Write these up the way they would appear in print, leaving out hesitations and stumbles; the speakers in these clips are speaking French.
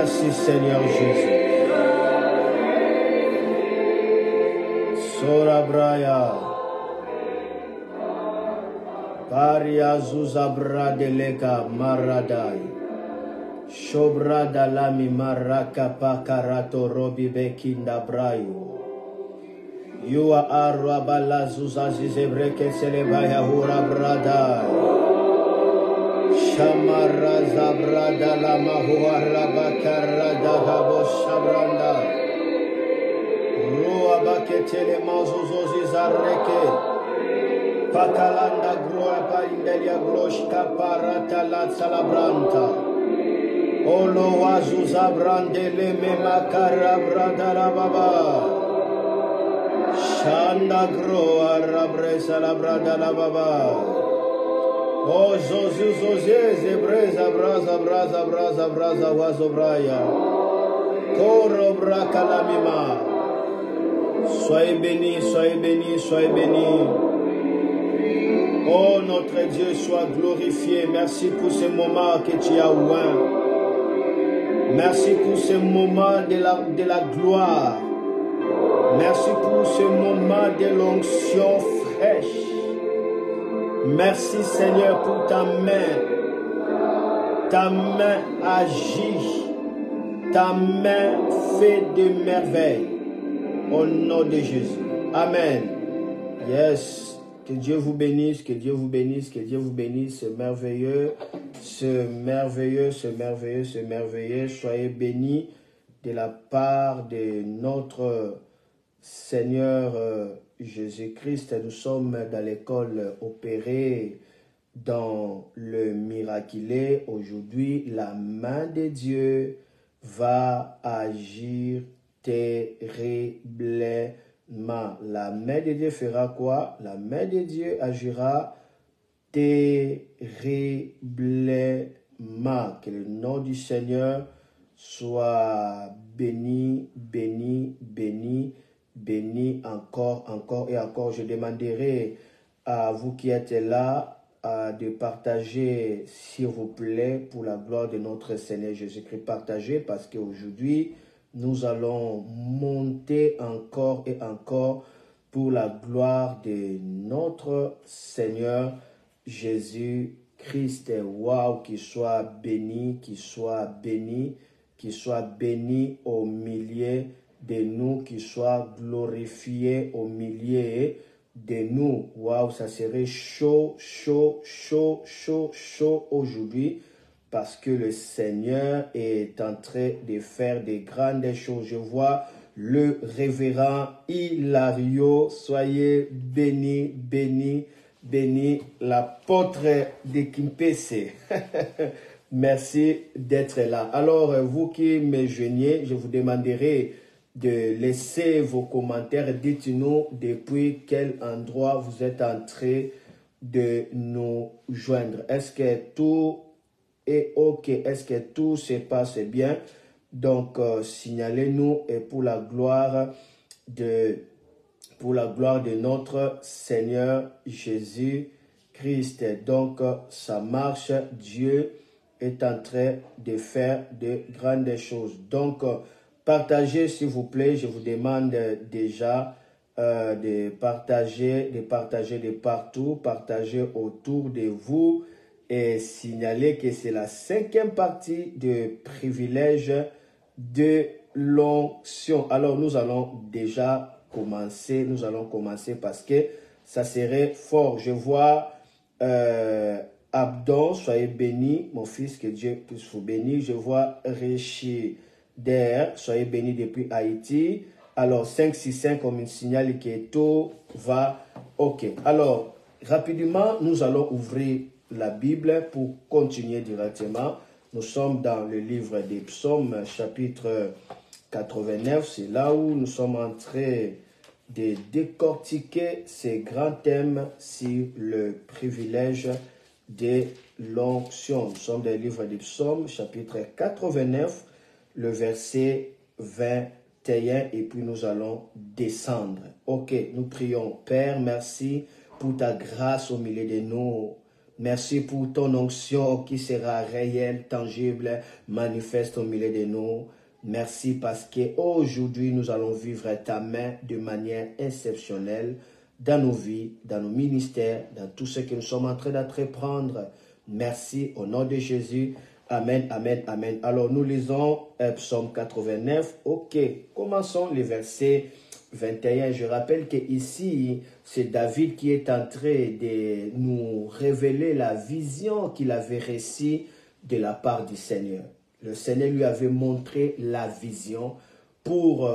Merci Seigneur Jésus. Sorabraya. Paria Zuzabra Deleka Maradai. Shobra Dalami Maraka Pakarato Robi Bekinda Brayo. You are Arabala Zuzazizebreke Selebaya Hura Bradai. Shamara Zabrada Lama Huarabakarada Habo Shabranda. Rua Baketele Mazuzozizareke. Pakalanda Groa Paindelia Gloshka Parata La Salabranta. Olo Wazuzabrandele Memakara Bradara Baba. Shanda Groa Rabresa La Bradala Baba. Oh, Zozu, Zebreza, Braza, Wazobraya. Koro Brakalamima. Soyez bénis, soyez bénis, soyez bénis. Oh, notre Dieu, sois glorifié. Merci pour ce moment que tu as oint. Merci pour ce moment de la gloire. Merci pour ce moment de l'onction fraîche. Merci Seigneur pour ta main. Ta main agit. Ta main fait de merveilles. Au nom de Jésus. Amen. Yes. Que Dieu vous bénisse, que Dieu vous bénisse, que Dieu vous bénisse. C'est merveilleux. C'est merveilleux, c'est merveilleux, c'est merveilleux. Soyez bénis de la part de notre Seigneur Jésus-Christ. Nous sommes dans l'école opérée dans le miraculé. Aujourd'hui, la main de Dieu va agir terriblement. La main de Dieu fera quoi? La main de Dieu agira terriblement. Que le nom du Seigneur soit béni, béni, béni, béni encore et encore. Je demanderai à vous qui êtes là de partager, s'il vous plaît, pour la gloire de notre Seigneur Jésus-Christ. Partagez parce qu'aujourd'hui, nous allons monter encore et encore pour la gloire de notre Seigneur Jésus-Christ. Waouh, qu'il soit béni, qu'il soit béni, qu'il soit béni au milieu de nous, qu'il soit glorifié au milieu de nous. Waouh, ça serait chaud aujourd'hui. Parce que le Seigneur est en train de faire des grandes choses. Je vois le révérend Hilario. Soyez béni, béni, béni. L'apôtre de Kimpese. Merci d'être là. Alors, vous qui me joignez, je vous demanderai de laisser vos commentaires. Dites-nous depuis quel endroit vous êtes en train de nous joindre. Est-ce que tout est OK? Est-ce que tout se passe bien? Donc, signalez-nous et pour la gloire de notre Seigneur Jésus-Christ. Donc, ça marche. Dieu est en train de faire de grandes choses. Donc, partagez s'il vous plaît. Je vous demande déjà de partager de partout. Partagez autour de vous. Et signaler que c'est la 5e partie de privilège de l'onction. Alors nous allons déjà commencer. Nous allons commencer parce que ça serait fort. Je vois Abdon, soyez béni, mon fils, que Dieu puisse vous bénir. Je vois Richider, soyez béni depuis Haïti. Alors 565, comme il signale que tout va OK. Alors rapidement, nous allons ouvrir la Bible pour continuer directement. Nous sommes dans le livre des Psaumes, chapitre 89. C'est là où nous sommes en train de décortiquer ces grands thèmes sur le privilège de l'onction. Nous sommes dans le livre des Psaumes, chapitre 89, le verset 21. Et puis nous allons descendre. OK, nous prions. Père, merci pour ta grâce au milieu de nous. Merci pour ton onction qui sera réelle, tangible, manifeste au milieu de nous. Merci parce qu'aujourd'hui, nous allons vivre ta main de manière exceptionnelle dans nos vies, dans nos ministères, dans tout ce que nous sommes en train d'entreprendre. Merci au nom de Jésus. Amen, amen, amen. Alors, nous lisons Psaume 89. Ok, commençons les versets 21. Je rappelle qu'ici, c'est David qui est en train de nous révéler la vision qu'il avait reçue de la part du Seigneur. Le Seigneur lui avait montré la vision pour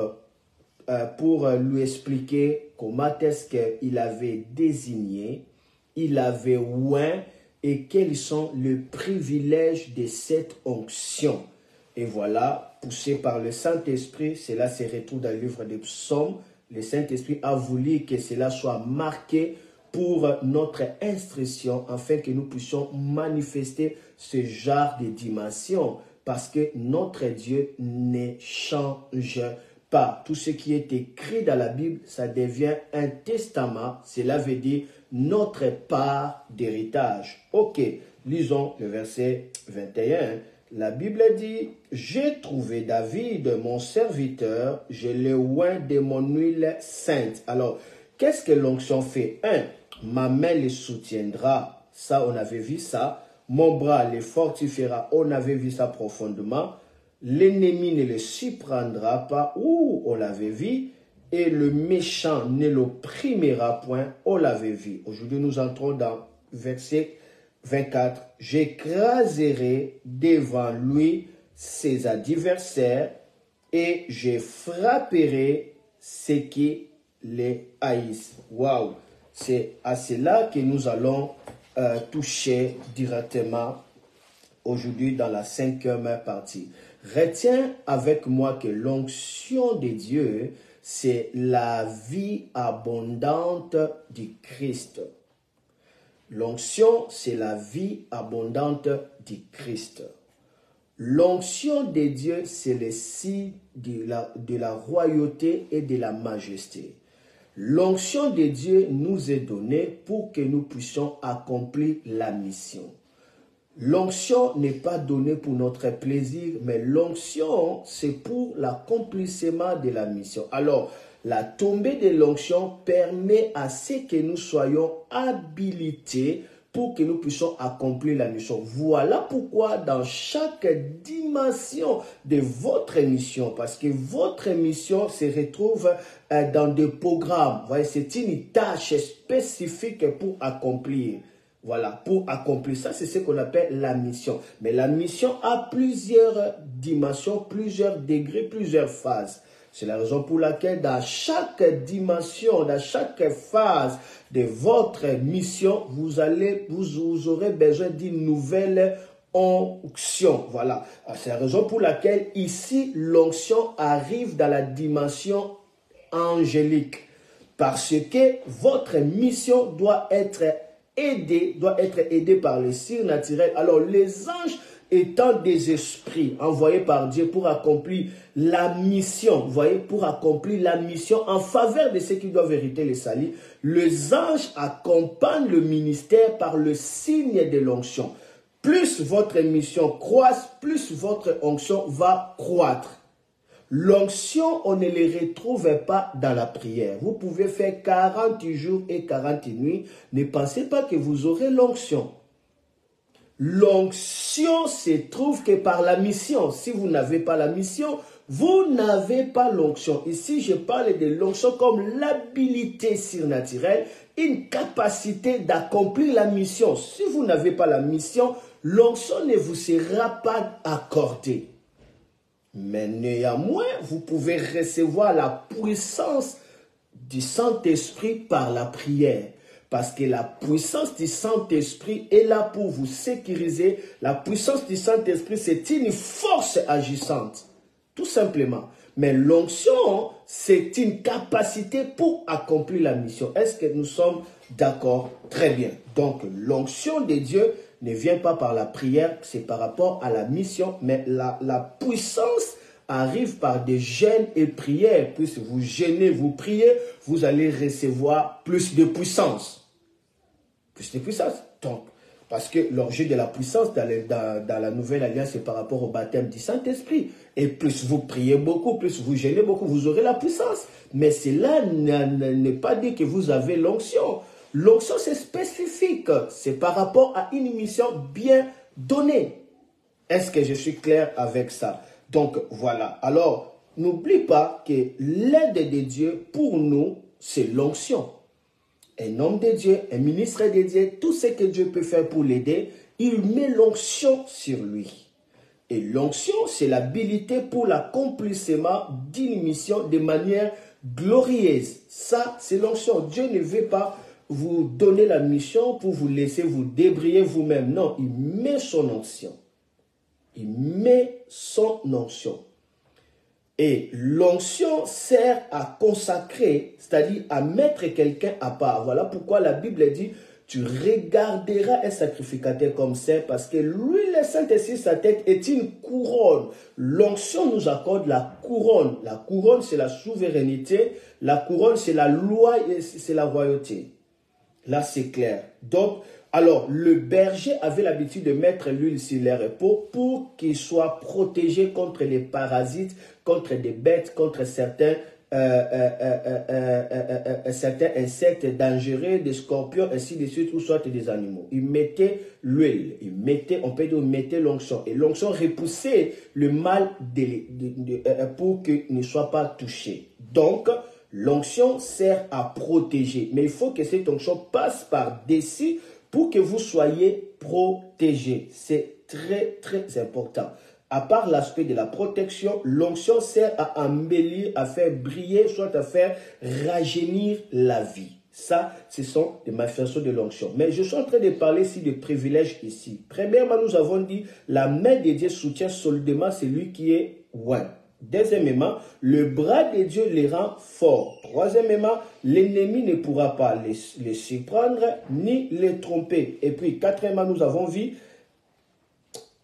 lui expliquer comment est-ce qu'il avait désigné, il avait oint et quels sont les privilèges de cette onction. Et voilà, poussé par le Saint-Esprit, cela se retrouve dans le livre des Psaumes. Le Saint-Esprit a voulu que cela soit marqué pour notre instruction, afin que nous puissions manifester ce genre de dimension, parce que notre Dieu ne change pas. Tout ce qui est écrit dans la Bible, ça devient un testament. Cela veut dire notre part d'héritage. Ok, lisons le verset 21. La Bible dit, « J'ai trouvé David, mon serviteur, je l'ai oint de mon huile sainte. » Alors, qu'est-ce que l'onction fait? 1. Ma main les soutiendra. Ça, on avait vu ça. Mon bras les fortifiera. On avait vu ça profondément. L'ennemi ne le surprendra pas. On l'avait vu. Et le méchant ne l'opprimera point. On l'avait vu. Aujourd'hui, nous entrons dans verset 24. J'écraserai devant lui ses adversaires et je frapperai ceux qui les haïssent. Waouh! C'est à cela que nous allons toucher directement aujourd'hui dans la 5e partie. Retiens avec moi que l'onction de Dieu, c'est la vie abondante du Christ. L'onction, c'est la vie abondante du Christ. L'onction de Dieu, c'est le signe de la royauté et de la majesté. L'onction de Dieu nous est donnée pour que nous puissions accomplir la mission. L'onction n'est pas donnée pour notre plaisir, mais l'onction, c'est pour l'accomplissement de la mission. Alors, la tombée de l'onction permet à ce que nous soyons habilités pour que nous puissions accomplir la mission. Voilà pourquoi dans chaque dimension de votre mission, parce que votre mission se retrouve dans des programmes, c'est une tâche spécifique pour accomplir. Voilà, pour accomplir ça, c'est ce qu'on appelle la mission. Mais la mission a plusieurs dimensions, plusieurs degrés, plusieurs phases. C'est la raison pour laquelle dans chaque dimension, dans chaque phase de votre mission, vous aurez besoin d'une nouvelle onction. Voilà, c'est la raison pour laquelle ici, l'onction arrive dans la dimension angélique. Parce que votre mission doit être aidé par le surnaturel. Alors, les anges étant des esprits envoyés par Dieu pour accomplir la mission, vous voyez, pour accomplir la mission en faveur de ceux qui doivent hériter le salut, les anges accompagnent le ministère par le signe de l'onction. Plus votre mission croisse, plus votre onction va croître. L'onction, on ne les retrouve pas dans la prière. Vous pouvez faire 40 jours et 40 nuits. Ne pensez pas que vous aurez l'onction. L'onction se trouve que par la mission. Si vous n'avez pas la mission, vous n'avez pas l'onction. Ici, je parle de l'onction comme l'habilité surnaturelle, une capacité d'accomplir la mission. Si vous n'avez pas la mission, l'onction ne vous sera pas accordée. Mais néanmoins, vous pouvez recevoir la puissance du Saint-Esprit par la prière. Parce que la puissance du Saint-Esprit est là pour vous sécuriser. La puissance du Saint-Esprit, c'est une force agissante. Tout simplement. Mais l'onction, c'est une capacité pour accomplir la mission. Est-ce que nous sommes d'accord? Très bien. Donc, l'onction de Dieu ne vient pas par la prière, c'est par rapport à la mission, mais la puissance arrive par des jeûnes et prières. Plus vous jeûnez, vous priez, vous allez recevoir plus de puissance. Plus de puissance. Donc, Parce que l'enjeu de la puissance dans la nouvelle alliance, c'est par rapport au baptême du Saint-Esprit. Et plus vous priez beaucoup, plus vous jeûnez beaucoup, vous aurez la puissance. Mais cela n'est pas dit que vous avez l'onction. L'onction, c'est spécifique. C'est par rapport à une mission bien donnée. Est-ce que je suis clair avec ça? Donc, voilà. Alors, n'oublie pas que l'aide de Dieu, pour nous, c'est l'onction. Un homme de Dieu, un ministre de Dieu, tout ce que Dieu peut faire pour l'aider, il met l'onction sur lui. Et l'onction, c'est l'habilité pour l'accomplissement d'une mission de manière glorieuse. Ça, c'est l'onction. Dieu ne veut pas vous donner la mission pour vous laisser vous débrouiller vous-même. Non, il met son onction. Il met son onction. Et l'onction sert à consacrer, c'est-à-dire à mettre quelqu'un à part. Voilà pourquoi la Bible dit, tu regarderas un sacrificateur comme ça, parce que lui, le Saint-Esprit, sa tête est une couronne. L'onction nous accorde la couronne. La couronne, c'est la souveraineté. La couronne, c'est la loi et c'est la royauté. Là, c'est clair. Donc, alors, le berger avait l'habitude de mettre l'huile sur les repos pour qu'il soit protégé contre les parasites, contre des bêtes, contre certains insectes dangereux, des scorpions, ainsi de suite, ou soit des animaux. Il mettait l'huile, on peut dire, il mettait l'onction. Et l'onction repoussait le mal pour qu'il ne soit pas touché. Donc, l'onction sert à protéger. Mais il faut que cette onction passe par-dessus pour que vous soyez protégés. C'est très, très important. À part l'aspect de la protection, l'onction sert à embellir, à faire briller, soit à faire rajeunir la vie. Ça, ce sont des manifestations de l'onction. Mais je suis en train de parler ici de privilèges ici. Premièrement, nous avons dit, la main de Dieu soutient solidement celui qui est oint. Deuxièmement, le bras de Dieu les rend forts. Troisièmement, l'ennemi ne pourra pas les surprendre ni les tromper. Et puis, quatrièmement, nous avons vu,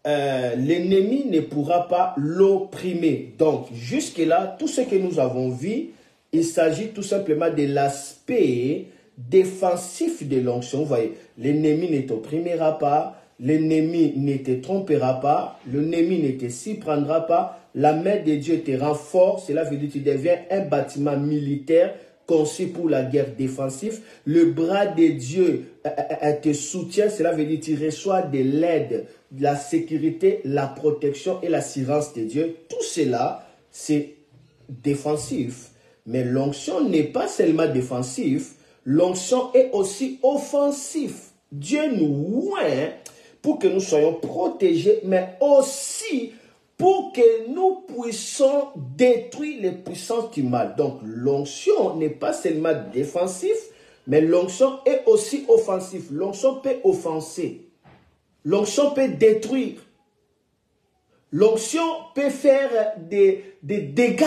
l'ennemi ne pourra pas l'opprimer. Donc, jusque-là, tout ce que nous avons vu, il s'agit tout simplement de l'aspect défensif de l'onction. Vous voyez, l'ennemi ne t'opprimera pas, l'ennemi ne te trompera pas, l'ennemi ne te surprendra pas. La main de Dieu te rend fort, cela veut dire que tu deviens un bâtiment militaire conçu pour la guerre défensive. Le bras de Dieu te soutient, cela veut dire que tu reçois de l'aide, de la sécurité, la protection et l'assurance de Dieu. Tout cela, c'est défensif. Mais l'onction n'est pas seulement défensif, l'onction est aussi offensif. Dieu nous oint pour que nous soyons protégés, mais aussi pour que nous puissions détruire les puissances du mal. Donc, l'onction n'est pas seulement défensif, mais l'onction est aussi offensif. L'onction peut offenser. L'onction peut détruire. L'onction peut faire des dégâts.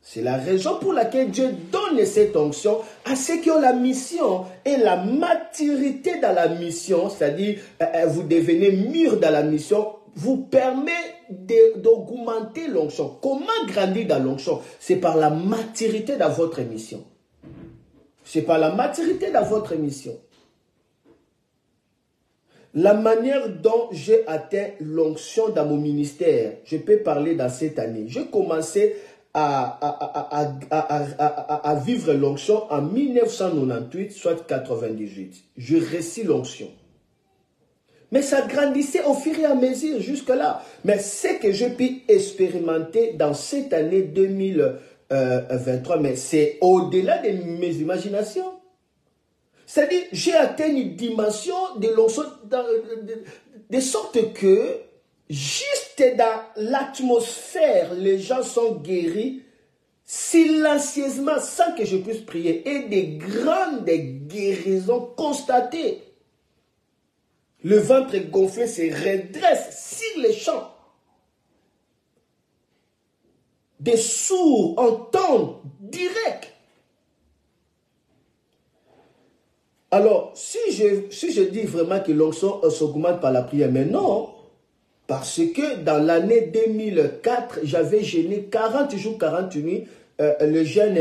C'est la raison pour laquelle Dieu donne cette onction à ceux qui ont la mission et la maturité dans la mission, c'est-à-dire vous devenez mûrs dans la mission, vous permet d'augmenter l'onction. Comment grandir dans l'onction? C'est par la maturité dans votre mission. C'est par la maturité dans votre mission. La manière dont j'ai atteint l'onction dans mon ministère, je peux parler dans cette année. J'ai commencé à vivre l'onction en 1998, soit 98. Je reçus l'onction. Mais ça grandissait au fur et à mesure jusque-là. Mais ce que j'ai pu expérimenter dans cette année 2023, mais c'est au-delà de mes imaginations. C'est-à-dire, j'ai atteint une dimension de l'onction de sorte que juste dans l'atmosphère, les gens sont guéris silencieusement sans que je puisse prier et des grandes guérisons constatées. Le ventre gonflé se redresse sur les champs. Des sourds entendent direct. Alors, si je dis vraiment que l'onction s'augmente par la prière, mais non, parce que dans l'année 2004, j'avais jeûné 40 jours, 40 nuits, le jeûne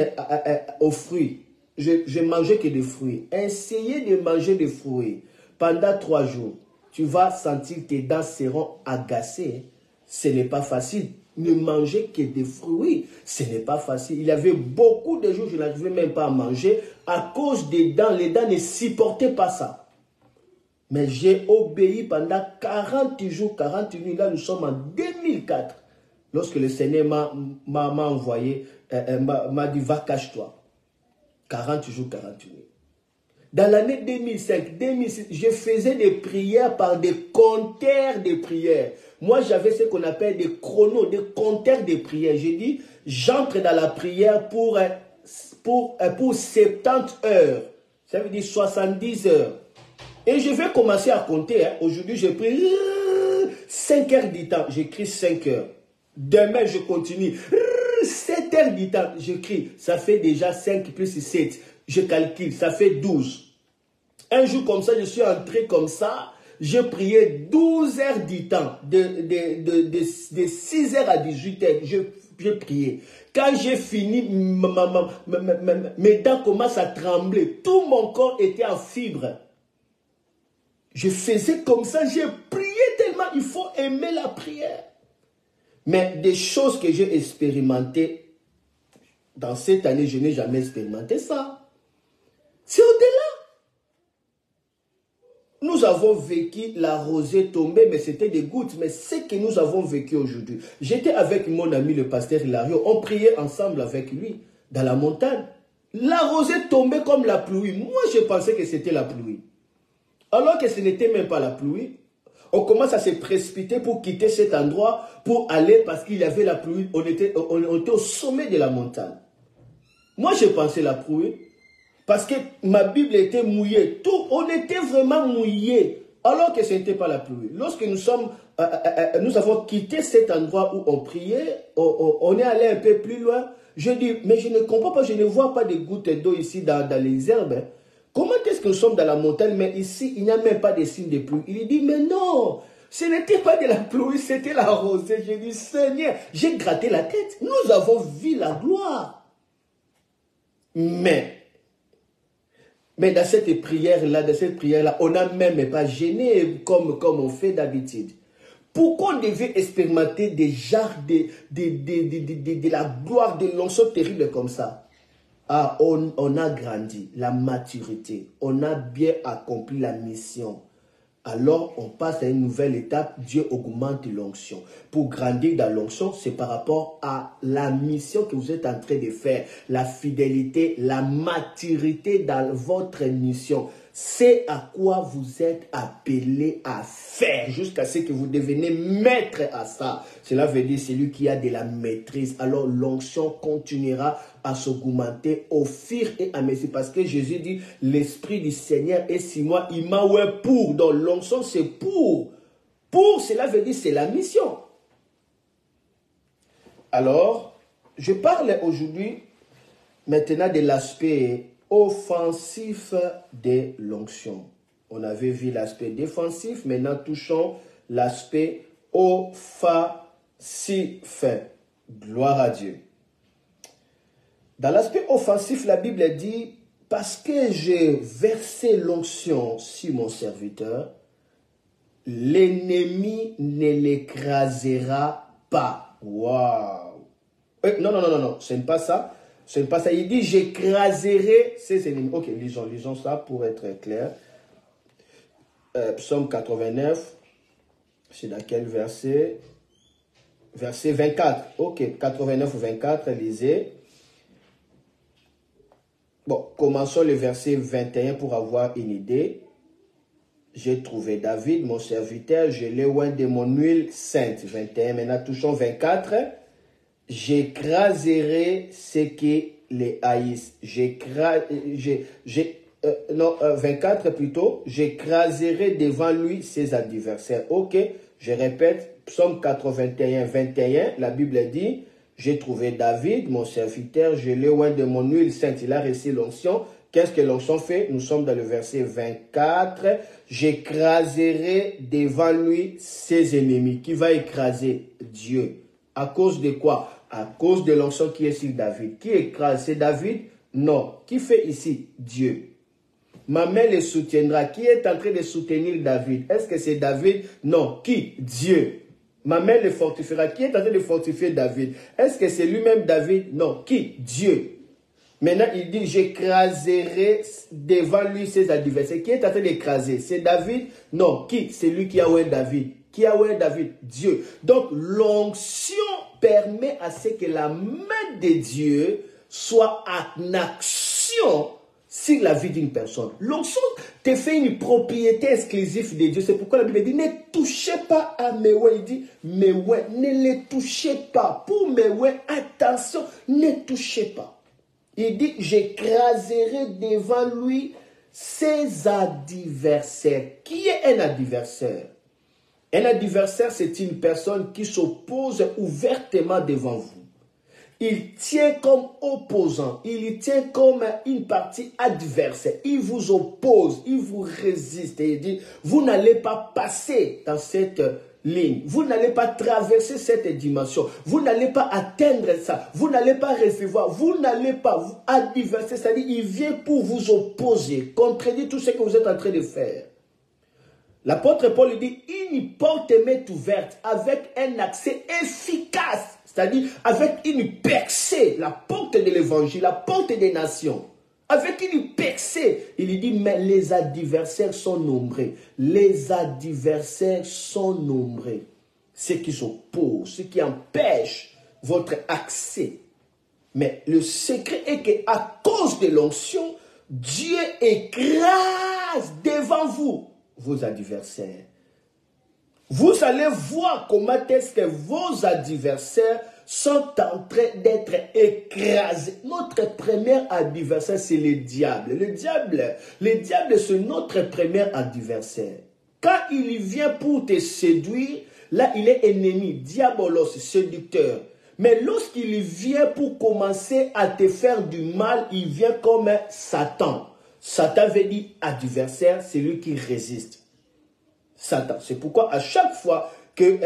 aux fruits. Je mangeais que des fruits. Essayez de manger des fruits pendant 3 jours. tu vas sentir que tes dents seront agacées. Ce n'est pas facile. Ne manger que des fruits, ce n'est pas facile. Il y avait beaucoup de jours, je n'arrivais même pas à manger à cause des dents. Les dents ne supportaient pas ça. Mais j'ai obéi pendant 40 jours, 40 nuits. Là, nous sommes en 2004. Lorsque le Seigneur m'a envoyé, m'a dit, va cache-toi. 40 jours, 40 nuits. Dans l'année 2005, 2006, je faisais des prières par des compteurs de prières. Moi, j'avais ce qu'on appelle des chronos, des compteurs de prières. J'ai dit, j'entre dans la prière pour 70 heures. Ça veut dire 70 heures. Et je vais commencer à compter. Hein. Aujourd'hui, j'ai pris 5 heures du temps. J'écris 5 heures. Demain, je continue. 7 heures du temps. J'écris. Ça fait déjà 5 plus 7. Je calcule. Ça fait 12. Un jour comme ça, je suis entré comme ça. J'ai prié 12 heures du temps. De 6 heures à 18 heures. J'ai prié. Quand j'ai fini, mes dents commencent à trembler. Tout mon corps était en fibre. Je faisais comme ça, j'ai prié tellement, il faut aimer la prière. Mais des choses que j'ai expérimentées, dans cette année, je n'ai jamais expérimenté ça. C'est au-delà. Nous avons vécu la rosée tombée, mais c'était des gouttes. Mais ce que nous avons vécu aujourd'hui, j'étais avec mon ami le pasteur Hilario, on priait ensemble avec lui, dans la montagne. La rosée tombait comme la pluie. Moi, je pensais que c'était la pluie. Alors que ce n'était même pas la pluie, on commence à se précipiter pour quitter cet endroit, pour aller, parce qu'il y avait la pluie, on était au sommet de la montagne. Moi, j'ai pensé la pluie, parce que ma Bible était mouillée, tout, on était vraiment mouillé, alors que ce n'était pas la pluie. Lorsque nous avons quitté cet endroit où on priait, on est allé un peu plus loin, je dis, mais je ne comprends pas, je ne vois pas de gouttes d'eau ici dans les herbes, hein. Comment est-ce que nous sommes dans la montagne, mais ici, il n'y a même pas de signe de pluie? Il dit, mais non, ce n'était pas de la pluie, c'était la rosée. J'ai dit, Seigneur, j'ai gratté la tête. Nous avons vu la gloire. Mais dans cette prière-là, on n'a même pas gêné comme on fait d'habitude. Pourquoi on devait expérimenter des genres de la gloire, de l'onction terrible comme ça? Ah, on a grandi, la maturité, on a bien accompli la mission. Alors, on passe à une nouvelle étape, Dieu augmente l'onction. Pour grandir dans l'onction, c'est par rapport à la mission que vous êtes en train de faire, la fidélité, la maturité dans votre mission. C'est à quoi vous êtes appelé à faire jusqu'à ce que vous devenez maître à ça. Cela veut dire celui qui a de la maîtrise. Alors l'onction continuera à s'augmenter au fur et à mesure. Parce que Jésus dit, l'Esprit du Seigneur est sur moi. Il m'a oué pour. Donc l'onction c'est pour. Pour, cela veut dire c'est la mission. Alors, je parle aujourd'hui maintenant de l'aspect offensif de l'onction. On avait vu l'aspect défensif, maintenant touchons l'aspect offensif. Gloire à Dieu. Dans l'aspect offensif, la Bible dit, parce que j'ai versé l'onction sur mon serviteur, l'ennemi ne l'écrasera pas. Waouh! Non, ce n'est pas ça. Ce n'est pas ça. Il dit, j'écraserai ses ennemis. Ok, lisons ça pour être clair. Psaume 89, c'est dans quel verset? Verset 24. Ok, 89, 24, lisez. Bon, commençons le verset 21 pour avoir une idée. J'ai trouvé David, mon serviteur, je l'ai oint de mon huile sainte. 21, maintenant touchons 24. J'écraserai ceux qui les haïssent. 24 plutôt. J'écraserai devant lui ses adversaires. Ok, je répète, Psaume 81, 21, la Bible dit, j'ai trouvé David, mon serviteur, je l'ai oint de mon huile sainte. Il a reçu l'onction. Qu'est-ce que l'onction fait? Nous sommes dans le verset 24. J'écraserai devant lui ses ennemis. Qui va écraser? Dieu. À cause de quoi? À cause de l'onction qui est sur David. Qui écrase? C'est David? Non. Qui fait ici? Dieu. Ma main les soutiendra. Qui est en train de soutenir David? Est-ce que c'est David? Non. Qui? Dieu. Ma main le fortifiera. Qui est en train de fortifier David? Est-ce que c'est lui-même David? Non. Qui? Dieu. Maintenant, il dit, j'écraserai devant lui ses adversaires. Qui est en train d'écraser? C'est David? Non. Qui? C'est lui qui a oué David. Qui a oué David? Dieu. Donc, l'onction permet à ce que la main de Dieu soit en action sur la vie d'une personne. L'onction te fait une propriété exclusive de Dieu. C'est pourquoi la Bible dit, ne touchez pas à mes oués. Il dit, mes oués, ne les touchez pas. Pour mes oués, attention, ne touchez pas. Il dit, j'écraserai devant lui ses adversaires. Qui est un adversaire? Un adversaire, c'est une personne qui s'oppose ouvertement devant vous. Il tient comme opposant, il tient comme une partie adversaire. Il vous oppose, il vous résiste. Et il dit, vous n'allez pas passer dans cette ligne. Vous n'allez pas traverser cette dimension. Vous n'allez pas atteindre ça. Vous n'allez pas recevoir. Vous n'allez pas vous adverser. C'est-à-dire, il vient pour vous opposer, contredire tout ce que vous êtes en train de faire. L'apôtre Paul dit, une porte m'est ouverte avec un accès efficace. C'est-à-dire, avec une percée, la porte de l'évangile, la porte des nations. Avec une percée, il dit, mais les adversaires sont nombreux. Les adversaires sont nombreux. Ceux qui s'opposent, ceux qui empêchent votre accès. Mais le secret est qu'à cause de l'onction, Dieu écrase devant vous vos adversaires. Vous allez voir comment est-ce que vos adversaires sont en train d'être écrasés. Notre premier adversaire, c'est le diable. Le diable, c'est notre premier adversaire. Quand il vient pour te séduire, là, il est ennemi, diabolos, séducteur. Mais lorsqu'il vient pour commencer à te faire du mal, il vient comme Satan. Satan veut dire adversaire, c'est lui qui résiste. Satan. C'est pourquoi à chaque fois que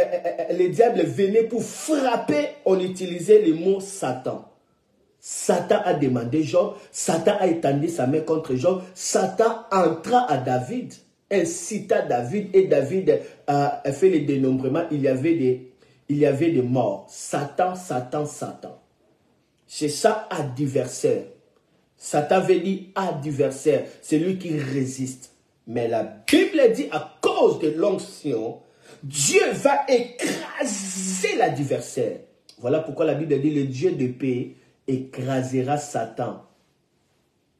les diables venaient pour frapper, on utilisait le mot Satan. Satan a demandé Job, Satan a étendu sa main contre Job, Satan entra à David, incita David et David a fait le dénombrement, il y avait des morts. Satan, Satan, Satan. C'est ça adversaire. Satan veut dire adversaire, c'est lui qui résiste. Mais la Bible dit à cause de l'onction, Dieu va écraser l'adversaire. Voilà pourquoi la Bible dit le Dieu de paix écrasera Satan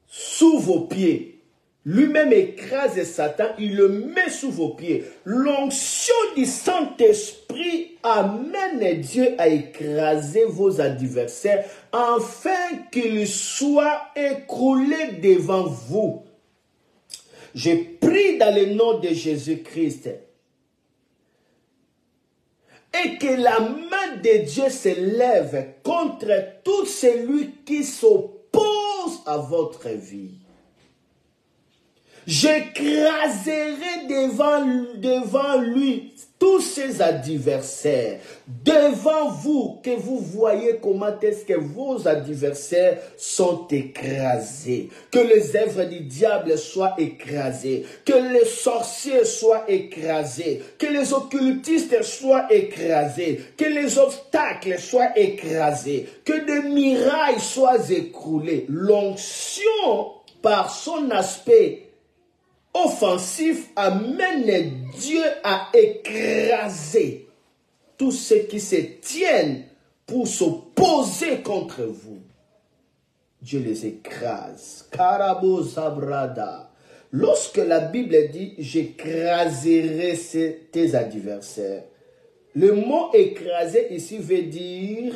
sous vos pieds. Lui-même écrase Satan, il le met sous vos pieds. L'onction du Saint-Esprit amène Dieu à écraser vos adversaires afin qu'ils soient écroulés devant vous. Je prie dans le nom de Jésus-Christ et que la main de Dieu s'élève contre tout celui qui s'oppose à votre vie. J'écraserai devant lui tous ses adversaires. Devant vous, que vous voyez comment est-ce que vos adversaires sont écrasés. Que les œuvres du diable soient écrasées. Que les sorciers soient écrasés. Que les occultistes soient écrasés. Que les obstacles soient écrasés. Que des murailles soient écroulées. L'onction, par son aspect offensif, amène Dieu à écraser tous ceux qui se tiennent pour s'opposer contre vous. Dieu les écrase. Karabo Zabrada. Lorsque la Bible dit « j'écraserai tes adversaires », le mot « écraser » ici veut dire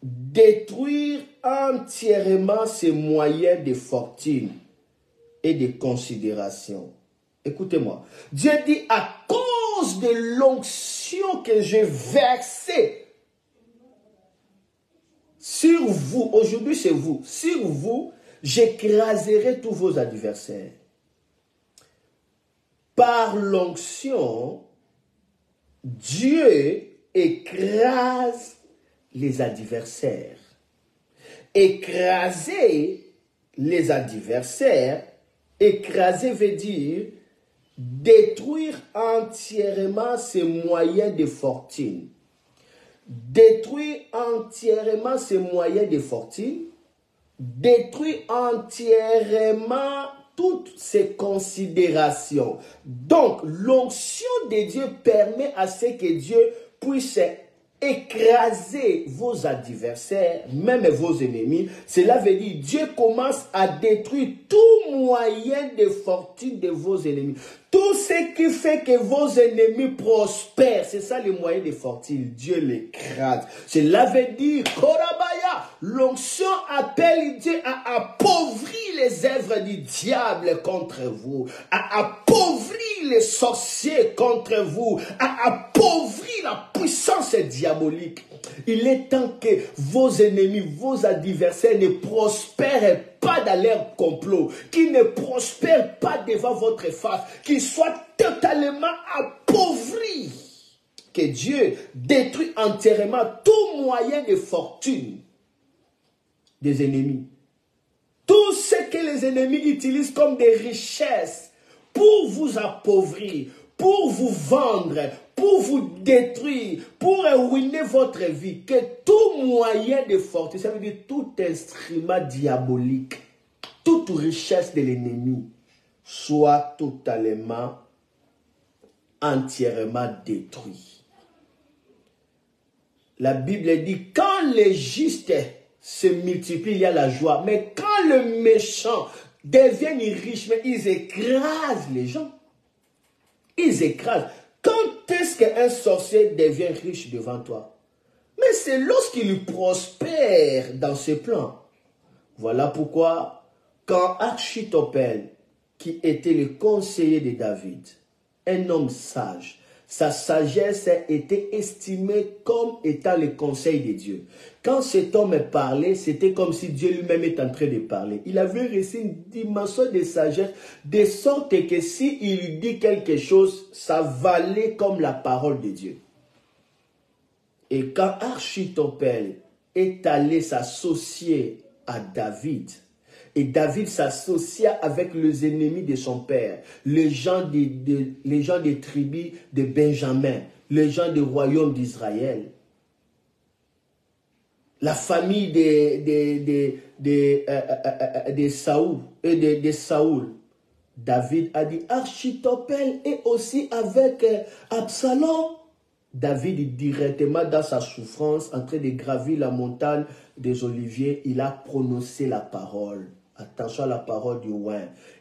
détruire entièrement ses moyens de fortune et de considération. Écoutez-moi. Dieu dit, à cause de l'onction que j'ai versée sur vous, aujourd'hui c'est vous, sur vous, j'écraserai tous vos adversaires. Par l'onction, Dieu écrase les adversaires. Écraser les adversaires, écraser veut dire détruire entièrement ses moyens de fortune. Détruire entièrement ses moyens de fortune, détruire entièrement toutes ses considérations. Donc, l'onction de Dieu permet à ce que Dieu puisse écraser vos adversaires, même vos ennemis. Cela veut dire Dieu commence à détruire tout moyen de fortune de vos ennemis. Tout ce qui fait que vos ennemis prospèrent, c'est ça le moyen de fortune. Dieu l'écrase. Cela veut dire, Korabaya, l'onction appelle Dieu à appauvrir les œuvres du diable contre vous, à appauvrir les sorciers contre vous, à appauvrir la puissance diabolique. Il est temps que vos ennemis, vos adversaires ne prospèrent pas dans leur complot, qu'ils ne prospèrent pas devant votre face, qu'ils soient totalement appauvris. Que Dieu détruit entièrement tout moyen de fortune des ennemis. Tout ce que les ennemis utilisent comme des richesses pour vous appauvrir, pour vous vendre, pour vous détruire, pour ruiner votre vie, que tout moyen de fortune, ça veut dire tout instrument diabolique, toute richesse de l'ennemi, soit totalement, entièrement détruit. La Bible dit, quand les justes se multiplient, il y a la joie, mais quand le méchant deviennent riches, mais ils écrasent les gens. Ils écrasent. Quand est-ce qu'un sorcier devient riche devant toi? Mais c'est lorsqu'il prospère dans ses plans. Voilà pourquoi, quand Achitophel, qui était le conseiller de David, un homme sage, sa sagesse était estimée comme étant le conseil de Dieu. Quand cet homme parlait, c'était comme si Dieu lui-même était en train de parler. Il avait reçu une dimension de sagesse, de sorte que s'il dit quelque chose, ça valait comme la parole de Dieu. Et quand Achitophel est allé s'associer à David, et David s'associa avec les ennemis de son père, les gens des tribus de Benjamin, les gens du royaume d'Israël, la famille de Saoul et de Saoul. David a dit, Achitophel est aussi avec Absalom. David, directement dans sa souffrance, en train de gravir la montagne des Oliviers, il a prononcé la parole. Attention à la parole du roi.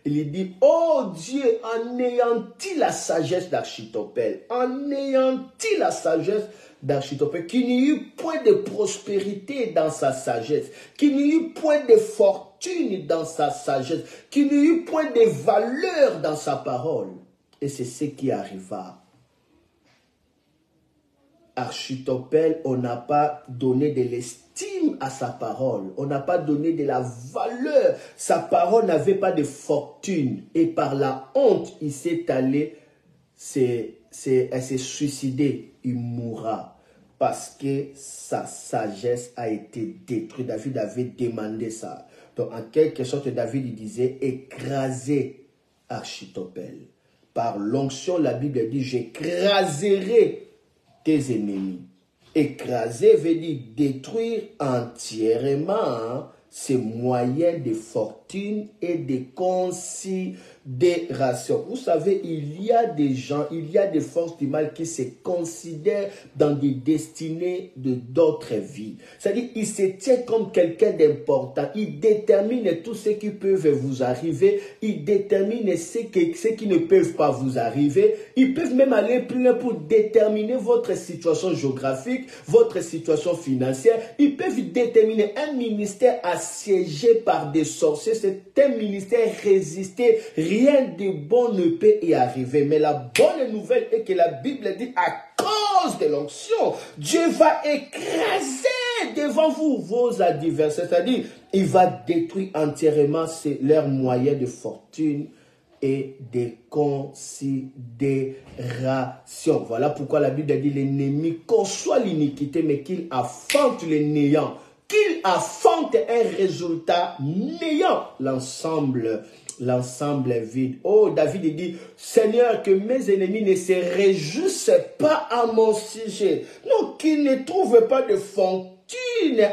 Il dit, oh Dieu, anéantis la sagesse d'Achitophel. Anéantis la sagesse d'Achitophel. Qu'il n'y eut point de prospérité dans sa sagesse. Qu'il n'y eut point de fortune dans sa sagesse. Qu'il n'y eut point de valeur dans sa parole. Et c'est ce qui arriva. Achitophel, on n'a pas donné de l'estime à sa parole. On n'a pas donné de la valeur. Sa parole n'avait pas de fortune. Et par la honte, il s'est allé, s'est suicidé. Il mourra. Parce que sa sagesse a été détruite. David avait demandé ça. Donc, en quelque sorte, David il disait, écraser Achitophel. Par l'onction, la Bible dit, j'écraserai tes ennemis. Écraser veut dire détruire entièrement ses moyens de fortune et de considération. Vous savez, il y a des gens, il y a des forces du mal qui se considèrent dans des destinées d'autres vies. C'est-à-dire, ils se tiennent comme quelqu'un d'important. Ils déterminent tout ce qui peut vous arriver. Ils déterminent ce qui ne peuvent pas vous arriver. Ils peuvent même aller plus loin pour déterminer votre situation géographique, votre situation financière. Ils peuvent déterminer un ministère assiégé par des sorciers. C'est un ministère résisté. Rien de bon ne peut y arriver. Mais la bonne nouvelle est que la Bible dit, à cause de l'onction, Dieu va écraser devant vous vos adversaires. C'est-à-dire, il va détruire entièrement leurs moyens de fortune et de considération. Voilà pourquoi la Bible dit, l'ennemi conçoit l'iniquité, mais qu'il affronte le néant qu'il affronte un résultat n'ayant l'ensemble vide. Oh, David dit, Seigneur, que mes ennemis ne se réjouissent pas à mon sujet. Non, qu'ils ne trouvent pas de fortune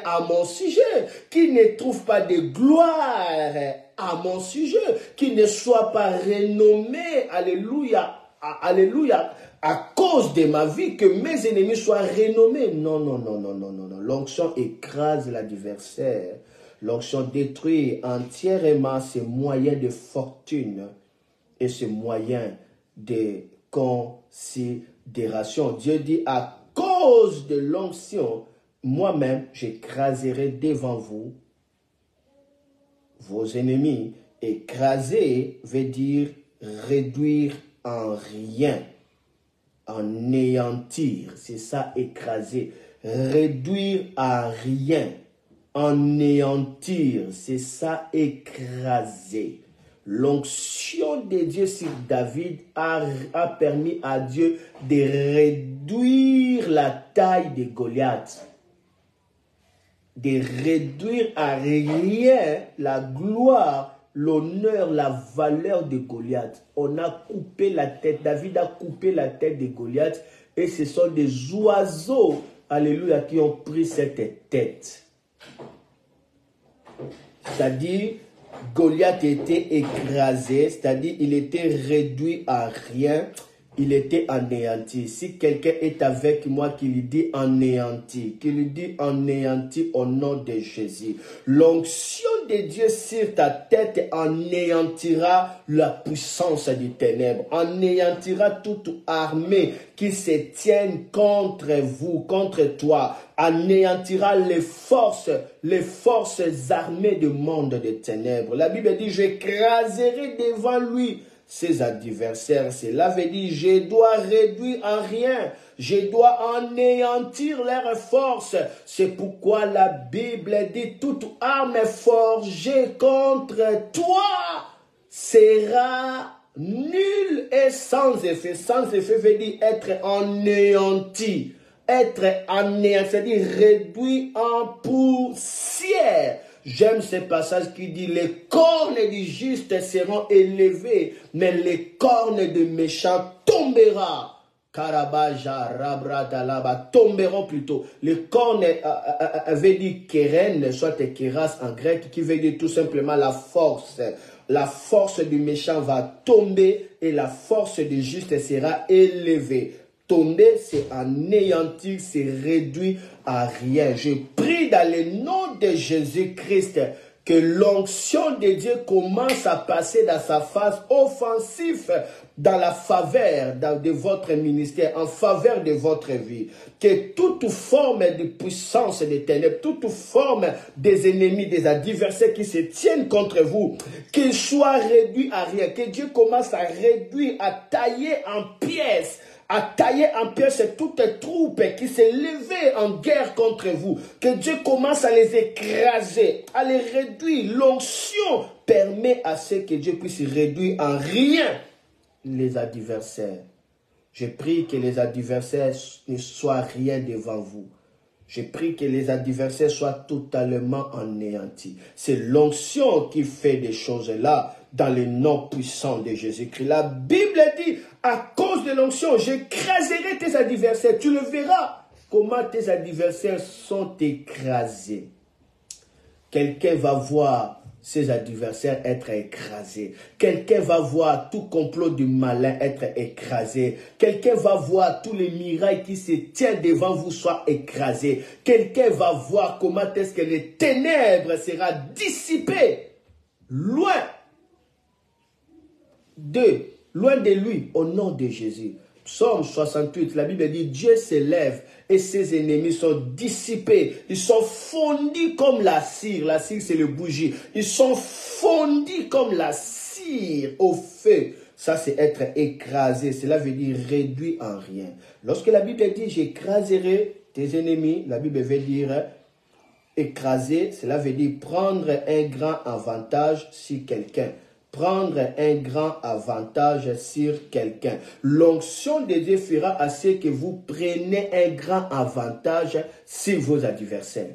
à mon sujet, qu'ils ne trouvent pas de gloire à mon sujet, qu'ils ne soient pas renommés, alléluia, alléluia, à cause de ma vie, que mes ennemis soient renommés. Non, non, non, non, non, non, non. L'onction écrase l'adversaire. L'onction détruit entièrement ses moyens de fortune et ses moyens de considération. Dieu dit, à cause de l'onction, moi-même, j'écraserai devant vous vos ennemis. Écraser veut dire réduire en rien, anéantir. C'est ça, écraser. Réduire à rien, anéantir. C'est ça, écraser. L'onction de Dieu sur David a permis à Dieu de réduire la taille de Goliath. De réduire à rien la gloire, l'honneur, la valeur de Goliath. On a coupé la tête, David a coupé la tête de Goliath et ce sont des oiseaux, alléluia, qui ont pris cette tête. C'est-à-dire, Goliath était écrasé, c'est-à-dire il était réduit à rien. Il était anéanti. Si quelqu'un est avec moi qui lui dit anéanti, qui lui dit anéanti au nom de Jésus, l'onction de Dieu sur ta tête anéantira la puissance des ténèbres, anéantira toute armée qui se tienne contre vous, contre toi, anéantira les forces armées du monde des ténèbres. La Bible dit, j'écraserai devant lui ses adversaires. Cela veut dire, je dois réduire en rien, je dois anéantir leurs forces. C'est pourquoi la Bible dit, toute arme forgée contre toi sera nulle et sans effet. Sans effet veut dire être anéanti. Être anéanti, c'est-à-dire réduit en poussière. J'aime ce passage qui dit, les cornes du juste seront élevées, mais les cornes du méchant tomberont. Karabaja, Rabra, Dalaba, tomberont plutôt. Les cornes veut dire keren, soit keras en grec, qui veut dire tout simplement la force. La force du méchant va tomber et la force du juste sera élevée. Tomber, c'est anéantir, c'est réduit à rien. Je prie dans le nom de Jésus-Christ que l'onction de Dieu commence à passer dans sa phase offensive, dans la faveur de votre ministère, en faveur de votre vie. Que toute forme de puissance des ténèbres, toute forme des ennemis, des adversaires qui se tiennent contre vous, qu'ils soient réduits à rien. Que Dieu commence à réduire, à tailler en pièces, à tailler en pièces toutes troupes qui s'est levées en guerre contre vous. Que Dieu commence à les écraser, à les réduire. L'onction permet à ce que Dieu puisse réduire en rien les adversaires. Je prie que les adversaires ne soient rien devant vous. Je prie que les adversaires soient totalement anéantis. C'est l'onction qui fait des choses-là dans le nom puissant de Jésus-Christ. La Bible dit, à cause de l'onction, j'écraserai tes adversaires. Tu le verras comment tes adversaires sont écrasés. Quelqu'un va voir ses adversaires être écrasés. Quelqu'un va voir tout complot du malin être écrasé. Quelqu'un va voir tous les miracles qui se tiennent devant vous soient écrasés. Quelqu'un va voir comment est-ce que les ténèbres seront dissipées loin de lui, au nom de Jésus. Psaume 68, la Bible dit, Dieu s'élève et ses ennemis sont dissipés. Ils sont fondus comme la cire. La cire, c'est le bougie. Ils sont fondus comme la cire au feu. Ça, c'est être écrasé. Cela veut dire réduit en rien. Lorsque la Bible dit, j'écraserai tes ennemis, la Bible veut dire écraser. Cela veut dire prendre un grand avantage sur quelqu'un. Prendre un grand avantage sur quelqu'un. L'onction de Dieu fera à ce que vous preniez un grand avantage sur vos adversaires.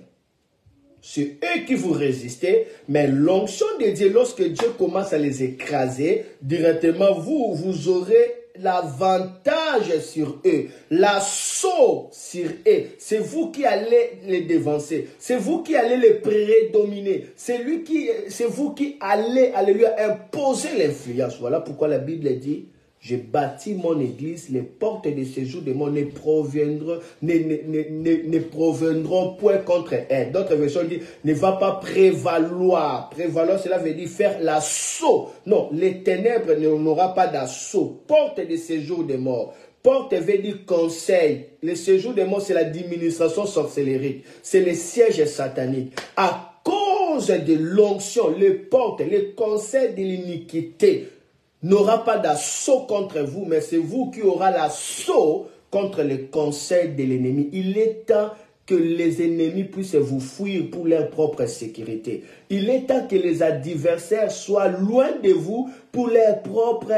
c'est eux qui vous résistez, mais l'onction de Dieu, lorsque Dieu commence à les écraser, directement vous aurez l'avantage sur eux, l'assaut sur eux. C'est vous qui allez les devancer, c'est vous qui allez les prédominer, c'est vous qui allez, alléluia, imposer l'influence. Voilà pourquoi la Bible dit: j'ai bâti mon église, les portes de séjour de mon ne proviendront point contre elle. D'autres versions disent: ne va pas prévaloir. Prévaloir, cela veut dire faire l'assaut. Non, les ténèbres n'aura pas d'assaut. Porte de séjour des morts. Porte veut dire conseil. Le séjour des morts, c'est la diminution sorcellérique. C'est le siège satanique. À cause de l'onction, les portes, les conseils de l'iniquité n'aura pas d'assaut contre vous, mais c'est vous qui aurez l'assaut contre les conseils de l'ennemi. Il est temps que les ennemis puissent vous fuir pour leur propre sécurité. Il est temps que les adversaires soient loin de vous pour leur propre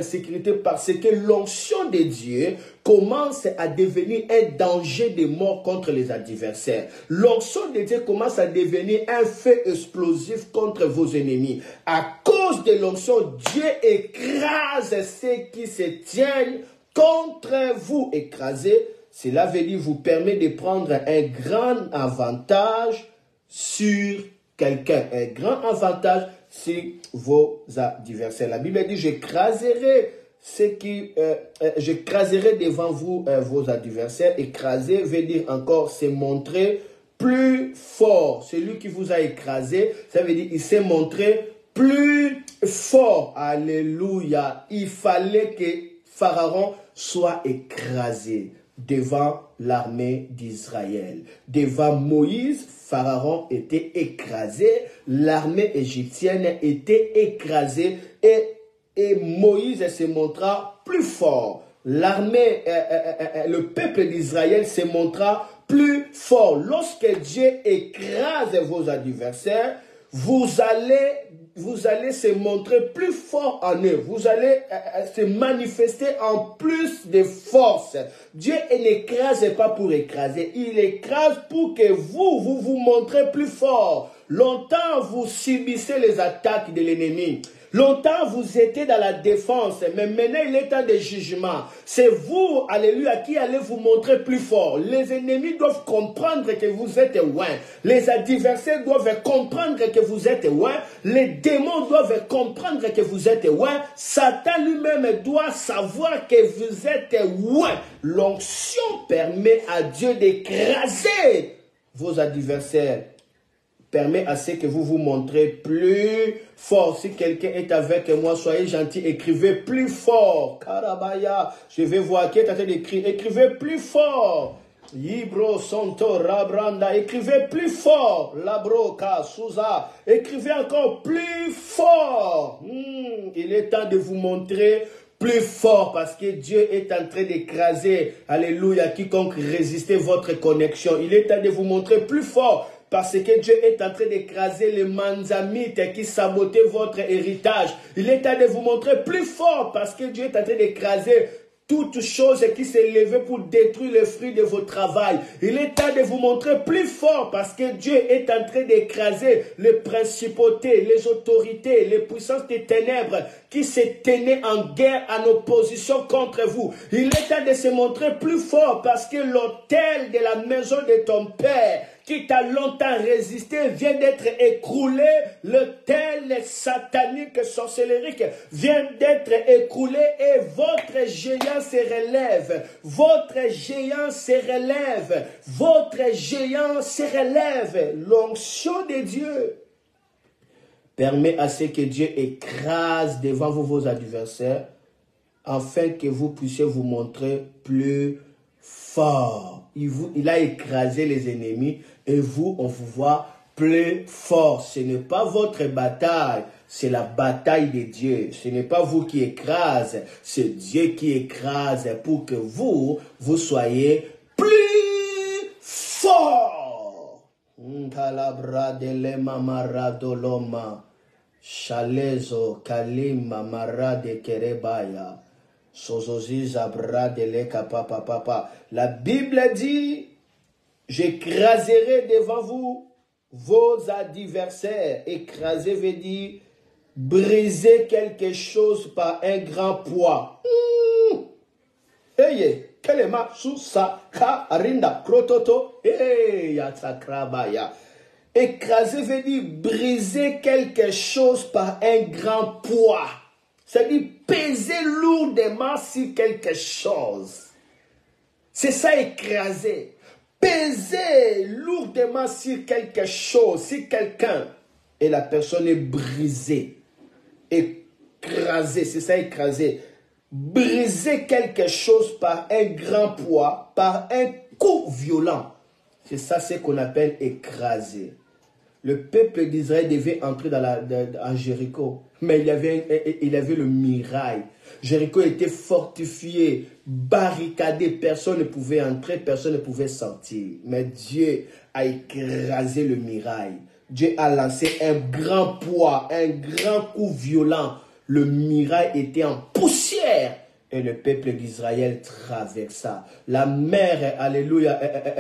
sécurité, parce que l'onction de Dieu commence à devenir un danger de mort contre les adversaires. L'onction de Dieu commence à devenir un feu explosif contre vos ennemis. À cause de l'onction, Dieu écrase ceux qui se tiennent contre vous. Écraser, cela veut dire vous permet de prendre un grand avantage sur quelqu'un. Un grand avantage sur vos adversaires. La Bible dit: j'écraserai j'écraserai devant vous vos adversaires. Écraser veut dire encore se montrer plus fort. Celui qui vous a écrasé, ça veut dire il s'est montré plus fort. Alléluia. Il fallait que Pharaon soit écrasé devant l'armée d'Israël. Devant Moïse, Pharaon était écrasé, l'armée égyptienne était écrasée et Moïse se montra plus fort. L'armée, le peuple d'Israël se montra plus fort. Lorsque Dieu écrase vos adversaires, vous allez se montrer plus fort en eux. Vous allez se manifester en plus de force. Dieu n'écrase pas pour écraser. Il écrase pour que vous montrez plus fort. Longtemps, vous subissez les attaques de l'ennemi. Longtemps, vous étiez dans la défense, mais maintenant, il est temps de jugement. C'est vous, alléluia, qui allez vous montrer plus fort. Les ennemis doivent comprendre que vous êtes loin. Les adversaires doivent comprendre que vous êtes loin. Les démons doivent comprendre que vous êtes loin. Satan lui-même doit savoir que vous êtes loin. L'onction permet à Dieu d'écraser vos adversaires. Permet à ce que vous vous montrez plus fort. Si quelqu'un est avec moi, soyez gentil, écrivez plus fort. Karabaya, je vais voir qui est en train d'écrire. Écrivez plus fort. Yibro Santo Rabranda, écrivez plus fort. Labroka Souza, écrivez encore plus fort. Il est temps de vous montrer plus fort, parce que Dieu est en train d'écraser, alléluia, quiconque résistait votre connexion. Il est temps de vous montrer plus fort, parce que Dieu est en train d'écraser les manzamites qui sabotaient votre héritage. Il est temps de vous montrer plus fort, parce que Dieu est en train d'écraser toute chose qui s'est levée pour détruire le fruit de votre travail. Il est temps de vous montrer plus fort, parce que Dieu est en train d'écraser les principautés, les autorités, les puissances des ténèbres qui se tenaient en guerre, en opposition contre vous. Il est temps de se montrer plus fort, parce que l'autel de la maison de ton Père, qui t'a longtemps résisté, vient d'être écroulé. L'autel satanique, sorcellérique vient d'être écroulé, et votre géant se relève. Votre géant se relève. Votre géant se relève. L'onction de Dieu permet à ce que Dieu écrase devant vous vos adversaires, afin que vous puissiez vous montrer plus fort. Il a écrasé les ennemis, et vous, on vous voit plus fort. Ce n'est pas votre bataille, c'est la bataille de Dieu. Ce n'est pas vous qui écrasez, c'est Dieu qui écrase pour que vous soyez plus fort. Kalabra de lema marado loma, chalezo kalima marade kerebaya. La Bible dit: J'écraserai devant vous vos adversaires. Écraser veut dire briser quelque chose par un grand poids. Hey, kelema susa ka arinda krototo. Hey, yatsakrabaya. Écraser veut dire briser quelque chose par un grand poids. C'est-à-dire peser lourdement sur quelque chose. C'est ça, écraser. Peser lourdement sur quelque chose, sur quelqu'un. Et la personne est brisée. Écraser, c'est ça, écraser. Briser quelque chose par un grand poids, par un coup violent. C'est ça ce qu'on appelle écraser. Le peuple d'Israël devait entrer dans Jéricho. Mais il y avait le mirail. Jéricho était fortifié, barricadé. Personne ne pouvait entrer, personne ne pouvait sortir. Mais Dieu a écrasé le mirail. Dieu a lancé un grand poids, un grand coup violent. Le mirail était en poussière. Et le peuple d'Israël traversa. La mer, alléluia,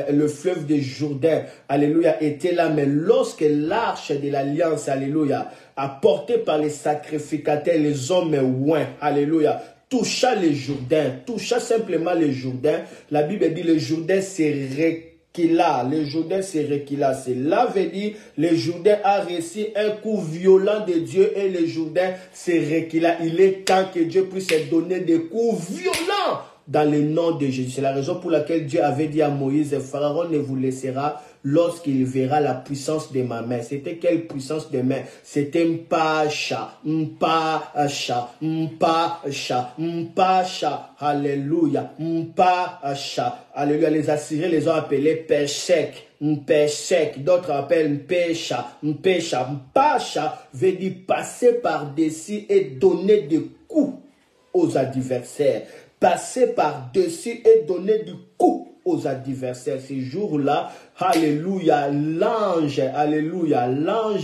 le fleuve de Jourdain, alléluia, était là. Mais lorsque l'arche de l'alliance, alléluia, apportée par les sacrificateurs, les hommes oints, alléluia, toucha le Jourdain, toucha simplement le Jourdain, la Bible dit le Jourdain s'est recula. Le Jourdain s'est recula. Cela veut dire le Jourdain a reçu un coup violent de Dieu et le Jourdain s'est recula. Il est temps que Dieu puisse donner des coups violents dans le nom de Jésus. C'est la raison pour laquelle Dieu avait dit à Moïse, Pharaon ne vous laissera lorsqu'il verra la puissance de ma main. C'était quelle puissance de main? C'était Mpacha, Mpacha, Mpacha, Mpacha. Alléluia, Mpacha. Alléluia. Les Assyriens les ont appelés Peshek. Mpeshek, d'autres appellent Mpesha, Mpesha, Mpacha veut dire passer par-dessus et donner des coups aux adversaires. Passer par-dessus et donner du coup aux adversaires. Ces jours-là, alléluia, l'ange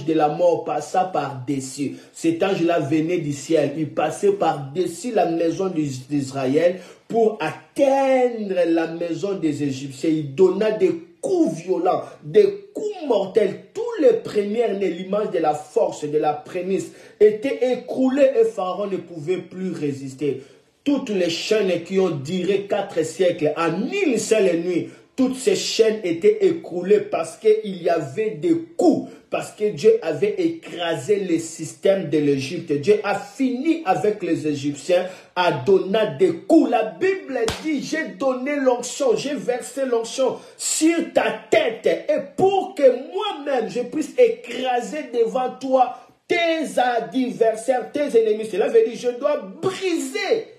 de la mort passa par-dessus. Cet ange-là venait du ciel. Il passait par-dessus la maison d'Israël pour atteindre la maison des Égyptiens. Il donna des coups violents, des coups mortels. Tous les premiers nés, l'image de la force, de la prémisse, étaient écroulés et Pharaon ne pouvait plus résister. Toutes les chaînes qui ont duré 4 siècles, en une seule nuit, toutes ces chaînes étaient écroulées parce qu'il y avait des coups, parce que Dieu avait écrasé le système de l'Égypte. Dieu a fini avec les Égyptiens en donnant des coups. La Bible dit, j'ai donné l'onction, j'ai versé l'onction sur ta tête et pour que moi-même je puisse écraser devant toi tes adversaires, tes ennemis. Cela veut dire, je dois briser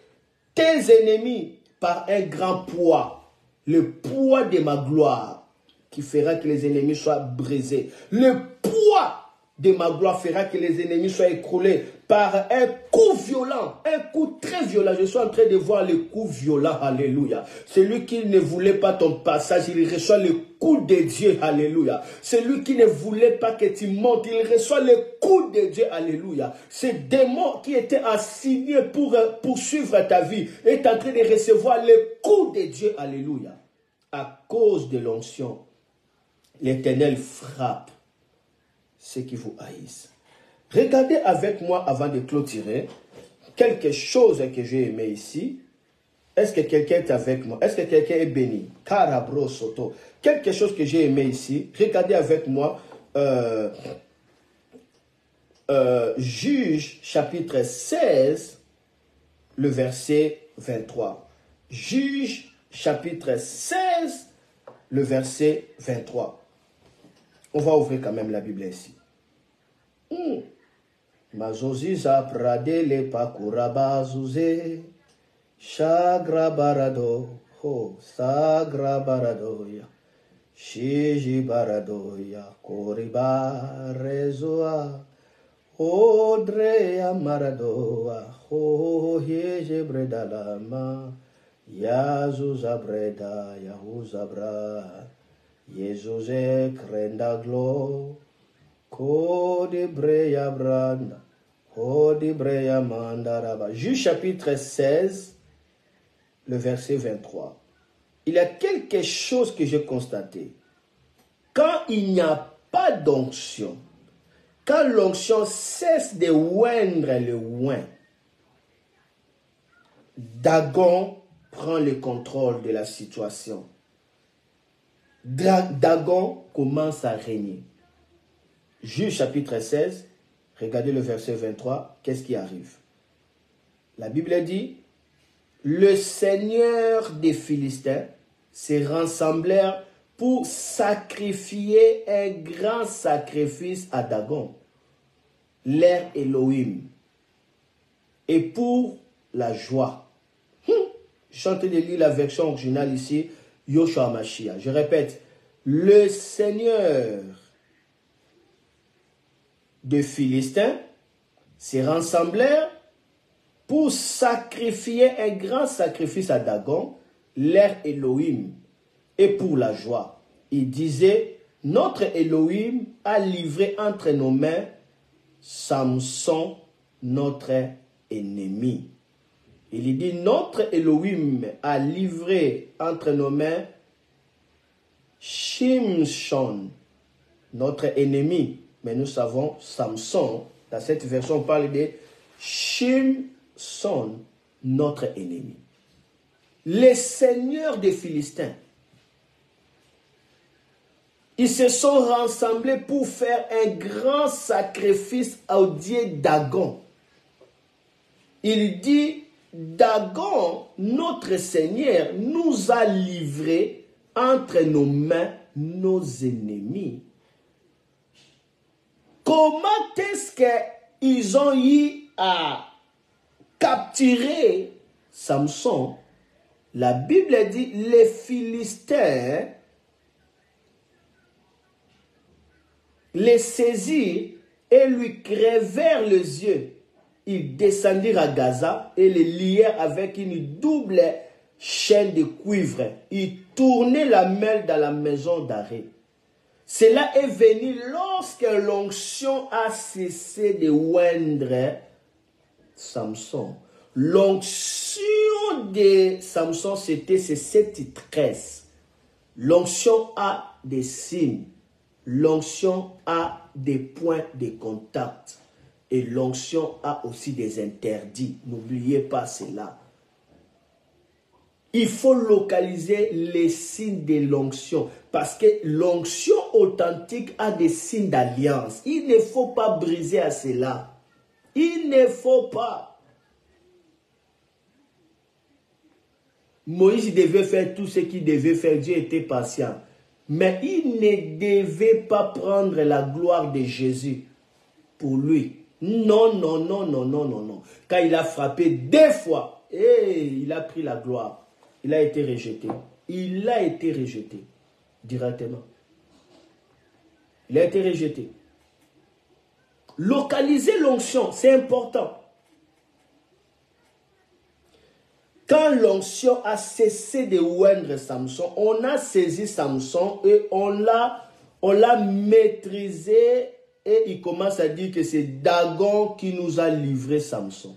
tes ennemis par un grand poids, le poids de ma gloire qui fera que les ennemis soient brisés. Le poids de ma gloire fera que les ennemis soient écroulés par un coup violent, un coup très violent. Je suis en train de voir le coup violent, alléluia. Celui qui ne voulait pas ton passage, il reçoit le coup de Dieu, alléluia. Celui qui ne voulait pas que tu montes, il reçoit le coup de Dieu, alléluia. Ce démon qui était assigné pour poursuivre ta vie est en train de recevoir le coup de Dieu, alléluia. À cause de l'onction, l'Éternel frappe ceux qui vous haïssent. Regardez avec moi avant de clôturer quelque chose que j'ai aimé ici. Est-ce que quelqu'un est avec moi? Est-ce que quelqu'un est béni? Carabro Soto. Quelque chose que j'ai aimé ici. Regardez avec moi Juge chapitre 16, le verset 23. Juge chapitre 16, le verset 23. On va ouvrir quand même la Bible ici. Mazoziza pradele pakuraba zuze shagra barado ho sagra barado ya shiji barado ya koriba rezoa odre amaradoa ho yeje bredalama yazuza breda yahuzabra Yezuse krenda glo Kodi breya branda, kodi breya mandaraba. Juge chapitre 16, le verset 23. Il y a quelque chose que j'ai constaté. quand il n'y a pas d'onction, quand l'onction cesse de oindre le oint, Dagon prend le contrôle de la situation. Dagon commence à régner. Juge chapitre 16, regardez le verset 23, qu'est-ce qui arrive? La Bible dit, le Seigneur des Philistins se rassemblèrent pour sacrifier un grand sacrifice à Dagon, leur Elohim, et pour la joie. Je suis en train de lire la version originale ici, Yoshua Mashiach. Je répète, le Seigneur des Philistins se rassemblèrent pour sacrifier un grand sacrifice à Dagon, leur Elohim, et pour la joie. Il disait, notre Elohim a livré entre nos mains Samson, notre ennemi. Il dit, notre Elohim a livré entre nos mains Shimshon, notre ennemi. Mais nous savons, Samson, dans cette version, on parle de Shimshon, notre ennemi. Les seigneurs des Philistins, ils se sont rassemblés pour faire un grand sacrifice au dieu Dagon. Il dit, Dagon, notre Seigneur, nous a livrés entre nos mains nos ennemis. Comment est-ce qu'ils ont eu à capturer Samson? La Bible dit, les Philistins les saisirent et lui crevèrent les yeux. Ils descendirent à Gaza et les lièrent avec une double chaîne de cuivre. Ils tournaient la mêle dans la maison d'arrêt. Cela est venu lorsque l'onction a cessé de oindre Samson. L'onction de Samson, c'était cette tresse. L'onction a des signes. L'onction a des points de contact. Et l'onction a aussi des interdits. N'oubliez pas cela. Il faut localiser les signes de l'onction. Parce que l'onction authentique a des signes d'alliance. Il ne faut pas briser à cela. Il ne faut pas. Moïse devait faire tout ce qu'il devait faire. Dieu était patient. Mais il ne devait pas prendre la gloire de Jésus pour lui. Non, non, non, non, non, non, non. Quand il a frappé 2 fois, il a pris la gloire. Il a été rejeté. Il a été rejeté directement. Il a été rejeté. Localiser l'onction, c'est important. Quand l'onction a cessé de oindre Samson, on a saisi Samson et on l'a maîtrisé et il commence à dire que c'est Dagon qui nous a livré Samson.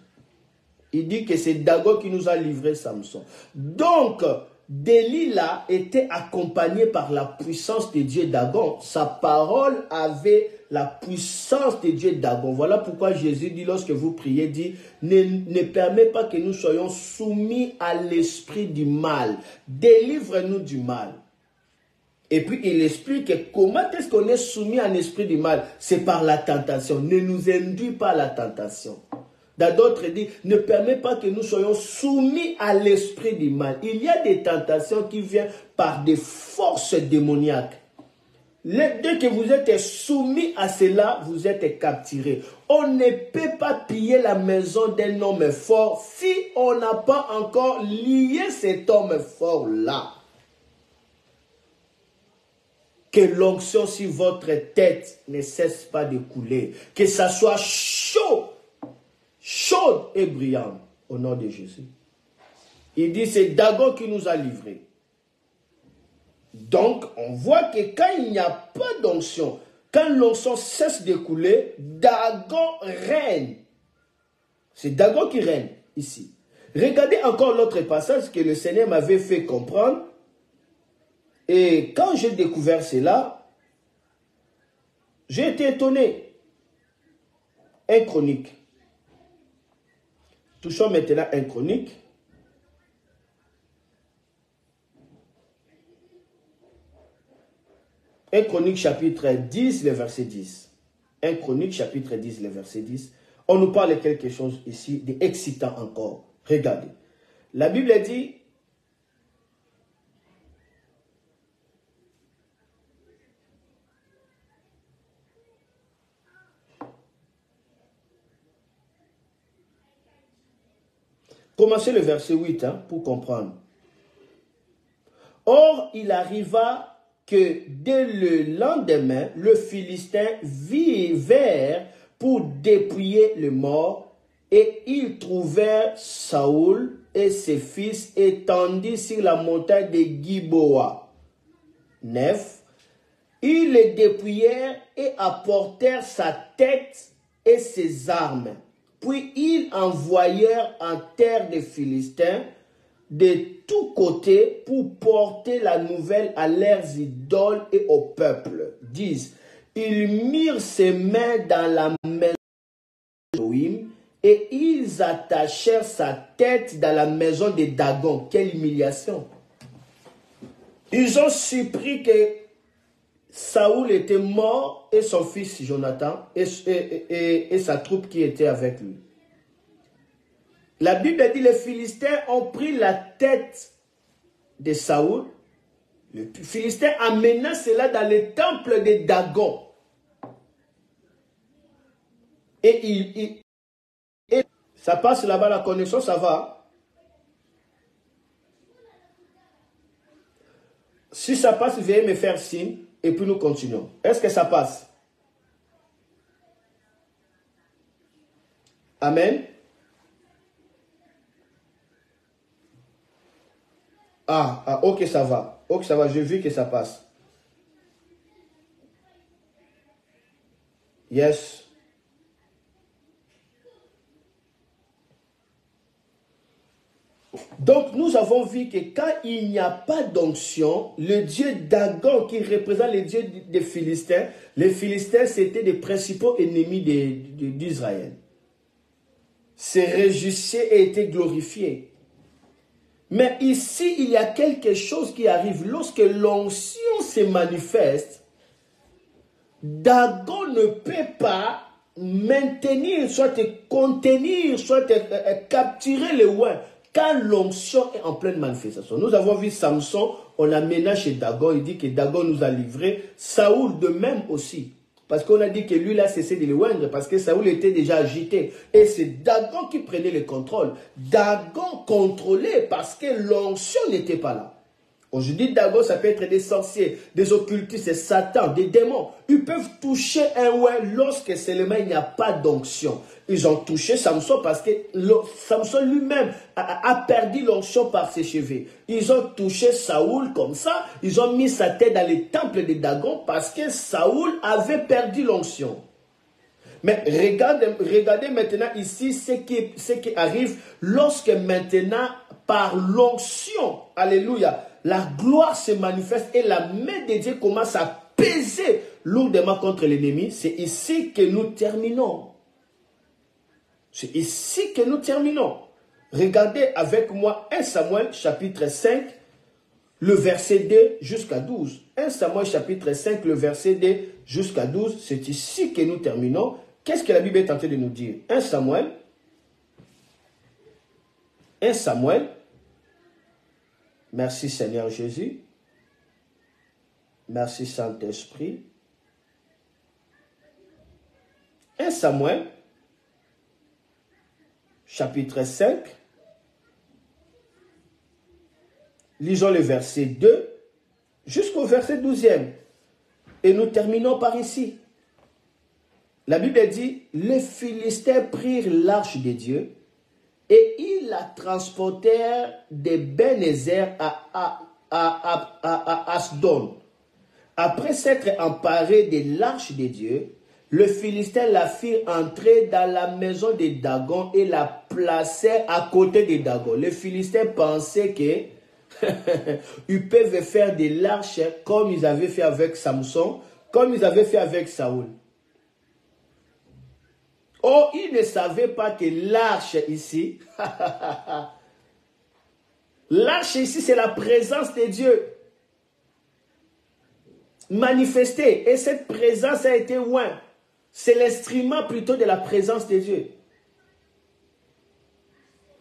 Il dit que c'est Dagon qui nous a livré Samson. Donc, Delilah était accompagné par la puissance de Dieu Dagon. Sa parole avait la puissance de Dieu Dagon. Voilà pourquoi Jésus dit, lorsque vous priez, dit, ne permet pas que nous soyons soumis à l'esprit du mal. Délivre-nous du mal. Et puis il explique comment est-ce qu'on est soumis à l'esprit du mal. C'est par la tentation. Ne nous induis pas à la tentation. Dans d'autres dit, ne permet pas que nous soyons soumis à l'esprit du mal. Il y a des tentations qui viennent par des forces démoniaques. Dès que vous êtes soumis à cela, vous êtes capturés. On ne peut pas piller la maison d'un homme fort si on n'a pas encore lié cet homme fort-là. Que l'onction sur votre tête ne cesse pas de couler. Que ça soit chaud, chaude et brillante au nom de Jésus. Il dit, c'est Dagon qui nous a livrés. Donc, on voit que quand il n'y a pas d'onction, quand l'onction cesse de couler, Dagon règne. C'est Dagon qui règne ici. Regardez encore l'autre passage que le Seigneur m'avait fait comprendre. Et quand j'ai découvert cela, J'ai été étonné. 1 Chronique. Touchons maintenant 1 Chronique. Un Chronique chapitre 10, le verset 10. 1 Chronique chapitre 10, le verset 10. On nous parle de quelque chose ici d'excitant encore. Regardez. La Bible dit, commencez le verset 8 pour comprendre. Or, il arriva que dès le lendemain, le Philistin vint pour dépouiller le mort, et ils trouvèrent Saoul et ses fils étendus sur la montagne de Giboa. 9. Ils les dépouillèrent et apportèrent sa tête et ses armes. Puis ils envoyèrent en terre des Philistins de tous côtés pour porter la nouvelle à leurs idoles et au peuple. 10. Ils mirent ses mains dans la maison d'Élohim et ils attachèrent sa tête dans la maison de Dagon. Quelle humiliation! Ils ont surpris que Saoul était mort et son fils Jonathan et sa troupe qui était avec lui. La Bible dit que les Philistins ont pris la tête de Saoul. Les Philistins amena cela dans le temple de Dagon. Et ça passe là-bas, la connexion, ça va. Si ça passe, veuillez me faire signe et puis nous continuons. Est-ce que ça passe? Amen. Ok, ça va. Ok, ça va. Je vis que ça passe. Yes. Donc, nous avons vu que quand il n'y a pas d'onction, le dieu Dagon, qui représente le dieu des Philistins, les Philistins, c'était les principaux ennemis d'Israël. Se réjouissaient et étaient glorifiés. Mais ici, il y a quelque chose qui arrive. Lorsque l'onction se manifeste, Dagon ne peut pas maintenir, soit contenir, soit capturer le oin. Quand l'onction est en pleine manifestation. Nous avons vu Samson, on l'amena chez Dagon. Il dit que Dagon nous a livré. Saoul de même aussi. Parce qu'on a dit que lui, il a cessé de le oindre parce que Saoul était déjà agité. Et c'est Dagon qui prenait le contrôle. Dagon contrôlait parce que l'onction n'était pas là. Aujourd'hui, Dagon, ça peut être des sorciers, des occultistes, des satans, des démons. Ils peuvent toucher un oin lorsque seulement il n'y a pas d'onction. Ils ont touché Samson parce que Samson lui-même a perdu l'onction par ses cheveux. Ils ont touché Saoul comme ça. Ils ont mis sa tête dans les temples de Dagon parce que Saoul avait perdu l'onction. Mais regardez maintenant ici ce qui arrive lorsque maintenant, par l'onction, alléluia, la gloire se manifeste et la main de Dieu commence à peser lourdement contre l'ennemi. C'est ici que nous terminons. C'est ici que nous terminons. Regardez avec moi 1 Samuel chapitre 5, le verset 2 jusqu'à 12. 1 Samuel chapitre 5, le verset 2 jusqu'à 12. C'est ici que nous terminons. Qu'est-ce que la Bible est tentée de nous dire? 1 Samuel. Merci Seigneur Jésus. Merci Saint-Esprit. 1 Samuel, chapitre 5. Lisons le verset 2 jusqu'au verset 12e. Et nous terminons par ici. La Bible dit, les Philistins prirent l'arche de Dieu et ils la transportèrent de Ben-Ezer à Asdod. Après s'être emparés de l'arche de Dieu, le Philistin la firent entrer dans la maison de Dagon et la placèrent à côté de Dagon. Les Philistins pensaient que ils peuvent faire de l'arche comme ils avaient fait avec Samson, comme ils avaient fait avec Saoul. Oh, ils ne savaient pas que l'arche ici, l'arche ici, c'est la présence de Dieu manifestée. Et cette présence a été oint. C'est l'instrument plutôt de la présence de Dieu.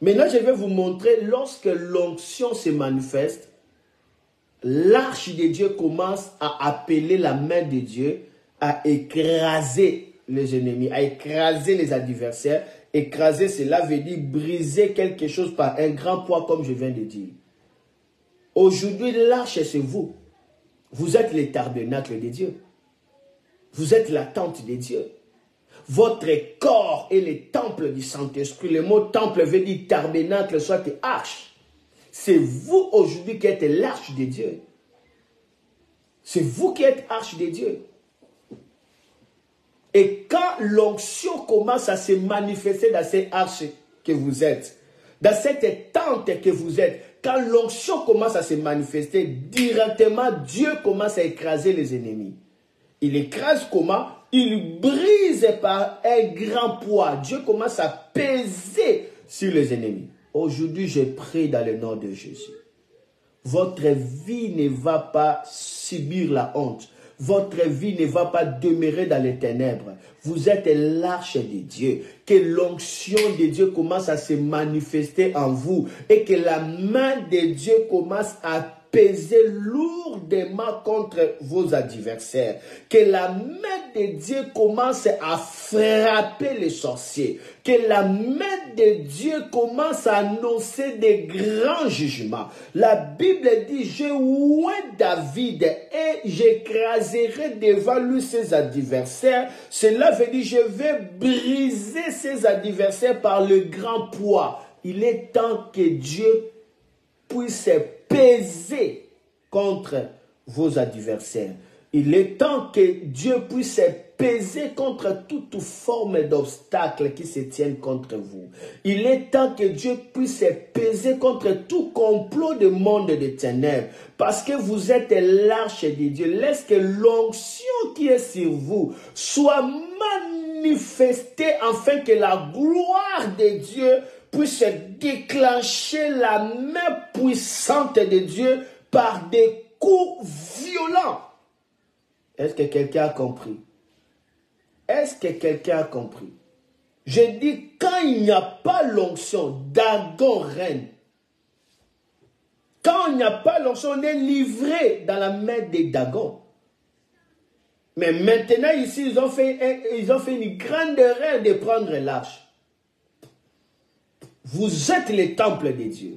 Maintenant, je vais vous montrer, lorsque l'onction se manifeste, l'arche de Dieu commence à appeler la main de Dieu à écraser les ennemis, à écraser les adversaires. Écraser, cela veut dire briser quelque chose par un grand poids, comme je viens de dire. Aujourd'hui, l'arche, c'est vous. Vous êtes le tabernacle de Dieu. Vous êtes la tente de Dieu. Votre corps est le temple du Saint-Esprit. Le mot temple veut dire tabernacle, soit arche. C'est vous aujourd'hui qui êtes l'arche de Dieu. C'est vous qui êtes arche de Dieu. Et quand l'onction commence à se manifester dans cette arche que vous êtes, dans cette tente que vous êtes, quand l'onction commence à se manifester, directement, Dieu commence à écraser les ennemis. Il écrase comment? Il brise par un grand poids. Dieu commence à peser sur les ennemis. Aujourd'hui, je prie dans le nom de Jésus. Votre vie ne va pas subir la honte. Votre vie ne va pas demeurer dans les ténèbres. Vous êtes l'arche de Dieu. Que l'onction de Dieu commence à se manifester en vous. Et que la main de Dieu commence à peser lourdement contre vos adversaires. Que la main de Dieu commence à frapper les sorciers. Que la main de Dieu commence à annoncer des grands jugements. La Bible dit, je oins David et j'écraserai devant lui ses adversaires. Cela veut dire, je vais briser ses adversaires par le grand poids. Il est temps que Dieu puisse peser contre vos adversaires. Il est temps que Dieu puisse peser contre toute forme d'obstacle qui se tiennent contre vous. Il est temps que Dieu puisse peser contre tout complot de monde de ténèbres. Parce que vous êtes l'arche de Dieu. Laisse que l'onction qui est sur vous soit manifestée afin que la gloire de Dieu puisse déclencher la main puissante de Dieu par des coups violents. Est-ce que quelqu'un a compris? Est-ce que quelqu'un a compris? Je dis, quand il n'y a pas l'onction, Dagon règne. Quand il n'y a pas l'onction, on est livré dans la main des Dagon. Mais maintenant, ici, ils ont fait une grande erreur de prendre l'arche. Vous êtes le temple de Dieu.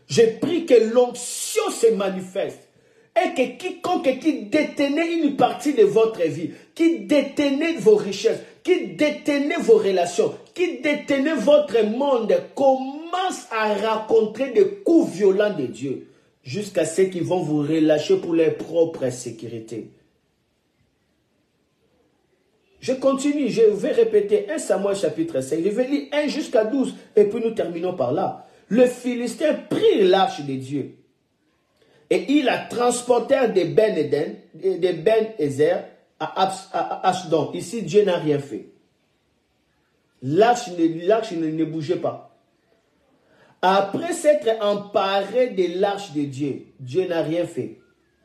Je prie que l'onction se manifeste. Et que quiconque qui détenait une partie de votre vie, qui détenait vos richesses, qui détenait vos relations, qui détenait votre monde, commence à rencontrer des coups violents de Dieu, jusqu'à ce qu'ils vont vous relâcher pour leur propre sécurité. Je continue, je vais répéter 1 Samuel chapitre 5, je vais lire 1 jusqu'à 12, et puis nous terminons par là. Le Philistin prit l'arche de Dieu. Et il la transportèrent de Ben-Ezer à Ashdod. Ici, Dieu n'a rien fait. L'arche ne bougeait pas. Après s'être emparé de l'arche de Dieu, Dieu n'a rien fait.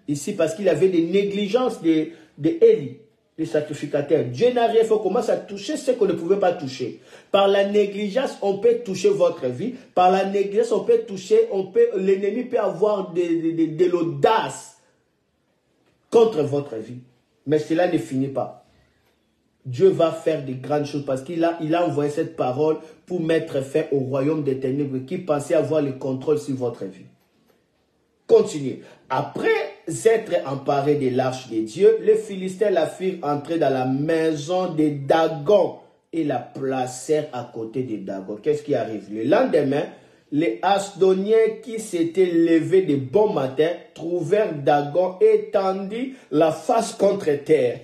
Ici, parce qu'il avait des négligences de Élie, le sacrificateur. Dieu n'a rien fait. On commence à toucher ce qu'on ne pouvait pas toucher. Par la négligence, on peut toucher votre vie. Par la négligence, on peut toucher, l'ennemi peut avoir de l'audace contre votre vie. Mais cela ne finit pas. Dieu va faire de grandes choses parce qu'il a envoyé cette parole pour mettre fin au royaume des ténèbres qui pensait avoir le contrôle sur votre vie. Continuez. Après s'être emparé de l'arche de Dieu, les Philistins la firent entrer dans la maison de Dagon et la placèrent à côté de Dagon. Qu'est-ce qui arrive? Le lendemain, les Ashdoniens qui s'étaient levés de bon matin trouvèrent Dagon étendu la face contre terre.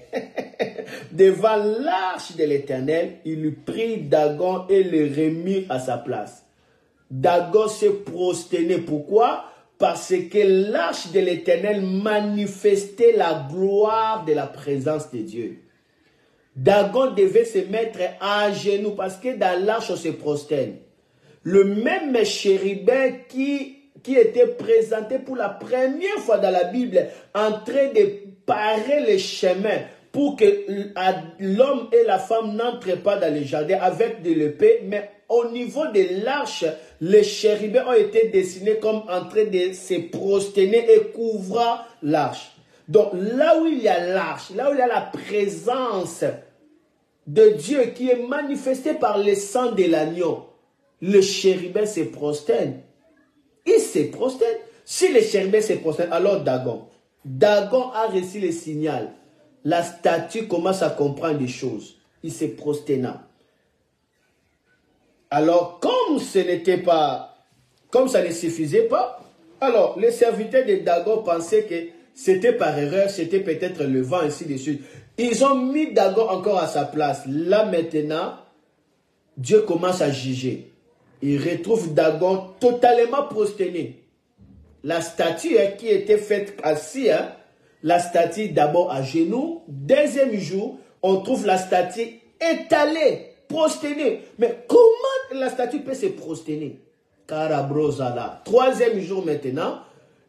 Devant l'arche de l'Éternel, ils prirent Dagon et le remirent à sa place. Dagon s'est prosterné. Pourquoi? Parce que l'arche de l'Éternel manifestait la gloire de la présence de Dieu. Dagon devait se mettre à genoux parce que dans l'arche, on se prosterne. Le même chérubin qui était présenté pour la première fois dans la Bible, en train de parer le chemin pour que l'homme et la femme n'entrent pas dans le jardin avec de l'épée, mais au niveau de l'arche, les chérubins ont été dessinés comme en train de se prosterner et couvrir l'arche. Donc là où il y a l'arche, là où il y a la présence de Dieu qui est manifestée par le sang de l'agneau, le chérubin se prosterne. Il se prosterne. Si le chérubin se prosterne, alors Dagon a reçu le signal. La statue commence à comprendre des choses. Il se prosterna. Alors, comme ça ne suffisait pas, alors les serviteurs de Dagon pensaient que c'était par erreur, c'était peut-être le vent, ainsi de suite. Ils ont mis Dagon encore à sa place. Là maintenant, Dieu commence à juger. Il retrouve Dagon totalement prosterné. La statue qui était faite assis, la statue d'abord à genoux. Deuxième jour, on trouve la statue étalée, prosternée. Mais comment la statue peut se prosterner? Carabrosala. Troisième jour maintenant,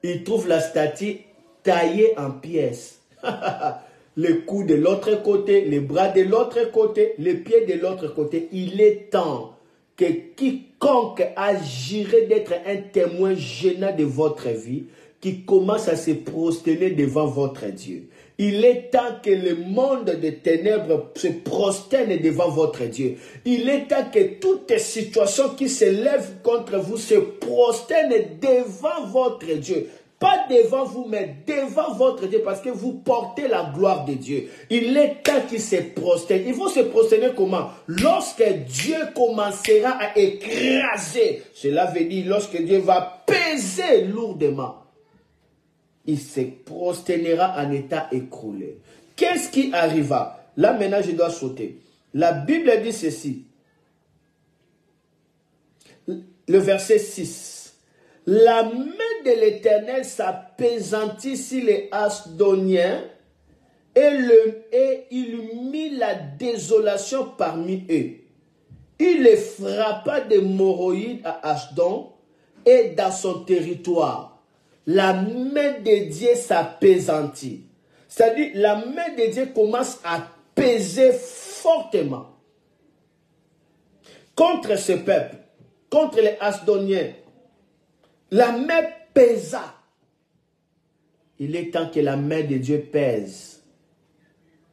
il trouve la statue taillée en pièces. Le cou de l'autre côté, les bras de l'autre côté, les pieds de l'autre côté. Il est temps que quiconque a juré d'être un témoin gênant de votre vie, qui commence à se prosterner devant votre Dieu. Il est temps que le monde des ténèbres se prosterne devant votre Dieu. Il est temps que toute situation qui se lève contre vous se prosterne devant votre Dieu. Pas devant vous, mais devant votre Dieu, parce que vous portez la gloire de Dieu. Il est temps qu'il se prosterne. Il faut se prosterner comment? Lorsque Dieu commencera à écraser. Cela veut dire lorsque Dieu va peser lourdement. Il se prosternera en état écroulé. Qu'est-ce qui arriva? Là maintenant je dois sauter. La Bible dit ceci. Le verset 6. La main de l'Éternel s'appesantit sur les Asdoniens et il mit la désolation parmi eux. Il les frappa de Moroïdes à Asdon et dans son territoire. La main de Dieu s'appesantit. C'est-à-dire, la main de Dieu commence à peser fortement contre ce peuple, contre les Asdoniens. La main pesa. Il est temps que la main de Dieu pèse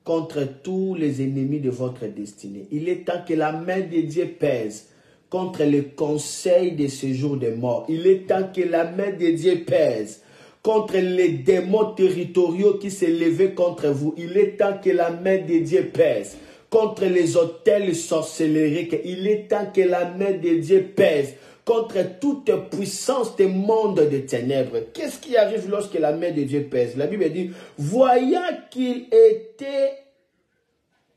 contre tous les ennemis de votre destinée. Il est temps que la main de Dieu pèse contre le conseil de ce jour de mort. Il est temps que la main de Dieu pèse contre les démons territoriaux qui se levaient contre vous. Il est temps que la main de Dieu pèse contre les hôtels sorcelleriques. Il est temps que la main de Dieu pèse contre toute puissance des mondes des ténèbres. Qu'est-ce qui arrive lorsque la main de Dieu pèse? La Bible dit, voyant qu'il était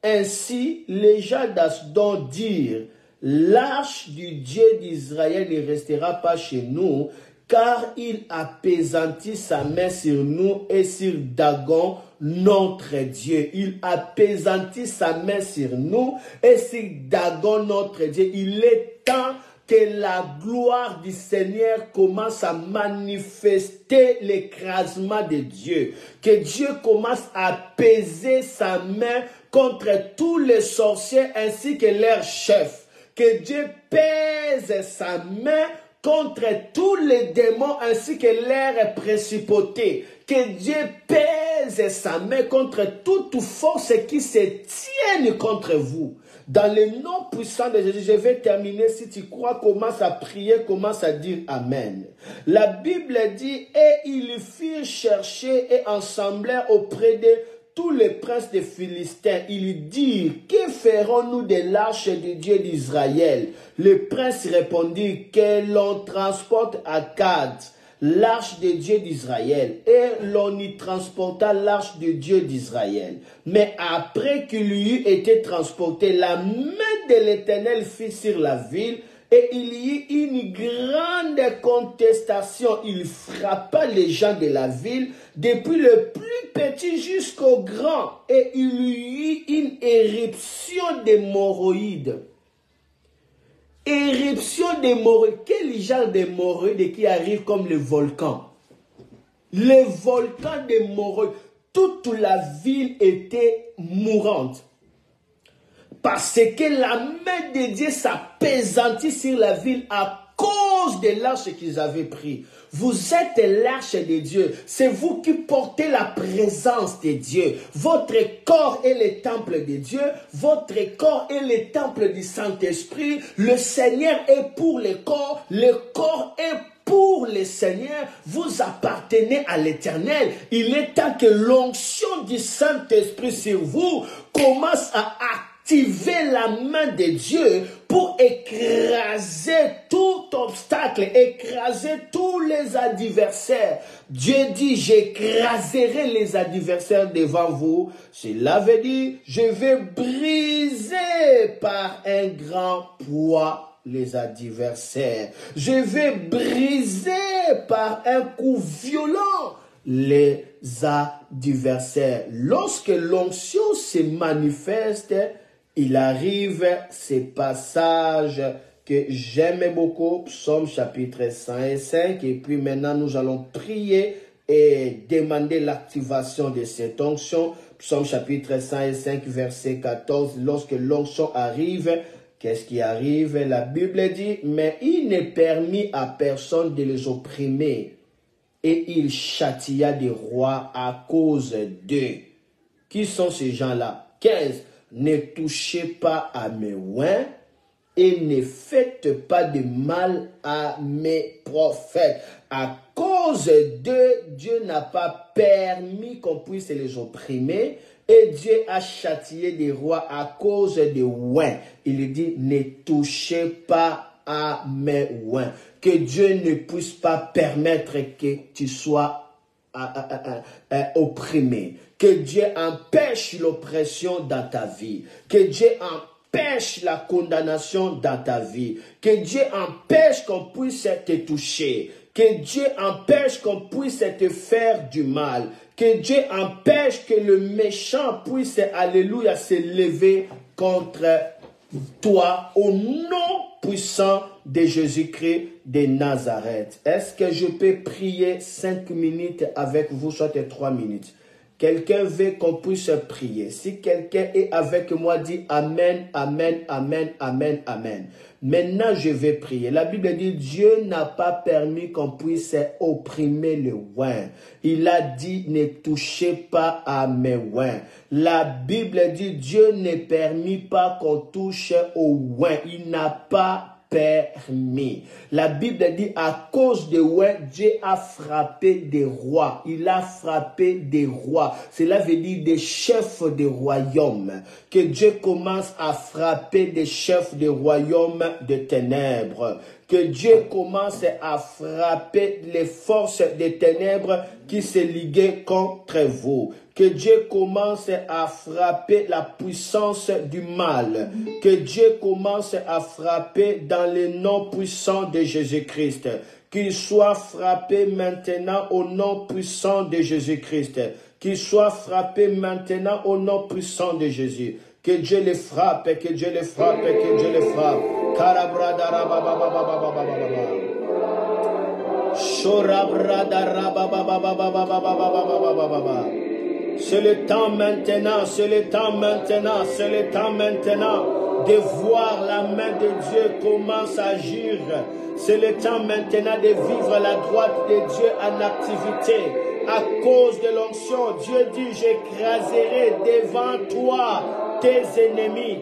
ainsi, les gens d'Asdod dirent, l'arche du Dieu d'Israël ne restera pas chez nous, car il appesantit sa main sur nous et sur Dagon, notre Dieu. Il appesantit sa main sur nous et sur Dagon, notre Dieu. Il est temps que la gloire du Seigneur commence à manifester l'écrasement de Dieu. Que Dieu commence à peser sa main contre tous les sorciers ainsi que leurs chefs. Que Dieu pèse sa main contre tous les démons ainsi que leurs principautés. Que Dieu pèse sa main contre toute force qui se tienne contre vous. Dans le nom puissant de Jésus, je vais terminer. Si tu crois, commence à prier, commence à dire Amen. La Bible dit, et ils firent chercher et ensemblèrent auprès de tous les princes des Philistins. Ils dirent, que ferons-nous de l'arche de Dieu d'Israël? Les princes répondirent, que l'on transporte à Gath l'arche de Dieu d'Israël, et l'on y transporta l'arche de Dieu d'Israël. Mais après qu'il y eut été transporté, la main de l'Éternel fut sur la ville, Et il y eut une grande contestation. Il frappa les gens de la ville, depuis le plus petit jusqu'au grand. Et il y eut une éruption d'hémorroïdes. Éruption d'hémorroïdes. Quel genre d'hémorroïdes qui arrive comme le volcan? Le volcan d'hémorroïdes. Toute la ville était mourante. Parce que la main de Dieu s'apaisantit sur la ville à cause de l'arche qu'ils avaient pris. Vous êtes l'arche de Dieu. C'est vous qui portez la présence de Dieu. Votre corps est le temple de Dieu. Votre corps est le temple du Saint-Esprit. Le Seigneur est pour le corps est pour le Seigneur. Vous appartenez à l'Éternel. Il est temps que l'onction du Saint-Esprit sur vous commence à activer la main de Dieu pour écraser tout obstacle, écraser tous les adversaires. Dieu dit, j'écraserai les adversaires devant vous. Cela veut dire, je vais briser par un grand poids les adversaires. Je vais briser par un coup violent les adversaires. Lorsque l'onction se manifeste, il arrive ces passages que j'aime beaucoup, Psaume chapitre 105, et puis maintenant nous allons prier et demander l'activation de cette onction. Psaume chapitre 105, verset 14, lorsque l'onction arrive, qu'est-ce qui arrive? La Bible dit, mais il n'est permis à personne de les opprimer, et il châtia des rois à cause d'eux. Qui sont ces gens-là? 15. Ne touchez pas à mes oins et ne faites pas de mal à mes prophètes. À cause d'eux, Dieu n'a pas permis qu'on puisse les opprimer et Dieu a châtié des rois à cause des oins. Il dit, ne touchez pas à mes oins. Que Dieu ne puisse pas permettre que tu sois opprimé. Que Dieu empêche l'oppression dans ta vie. Que Dieu empêche la condamnation dans ta vie. Que Dieu empêche qu'on puisse te toucher. Que Dieu empêche qu'on puisse te faire du mal. Que Dieu empêche que le méchant puisse, alléluia, se lever contre toi au nom puissant de Jésus-Christ de Nazareth. Est-ce que je peux prier 5 minutes avec vous, soit 3 minutes? Quelqu'un veut qu'on puisse prier. Si quelqu'un est avec moi, dit Amen, Amen, Amen, Amen, Amen. Maintenant, je vais prier. La Bible dit, Dieu n'a pas permis qu'on puisse opprimer le oin. Il a dit, ne touchez pas à mes oins. La Bible dit, Dieu ne permet pas qu'on touche au oin. Il n'a pas permis. La Bible dit, à cause de oin, Dieu a frappé des rois. Il a frappé des rois. Cela veut dire des chefs de royaumes. Que Dieu commence à frapper des chefs de royaumes de ténèbres. Que Dieu commence à frapper les forces des ténèbres qui se liguaient contre vous. Que Dieu commence à frapper la puissance du mal. Que Dieu commence à frapper dans le nom puissant de Jésus-Christ. Qu'il soit frappé maintenant au nom puissant de Jésus-Christ. Qu'il soit frappé maintenant au nom puissant de Jésus. Que Dieu les frappe, que Dieu les frappe, que Dieu les frappe. C'est le temps maintenant, c'est le temps maintenant, c'est le temps maintenant de voir la main de Dieu commence à agir. C'est le temps maintenant de vivre la droite de Dieu en activité. À cause de l'onction, Dieu dit, j'écraserai devant toi tes ennemis.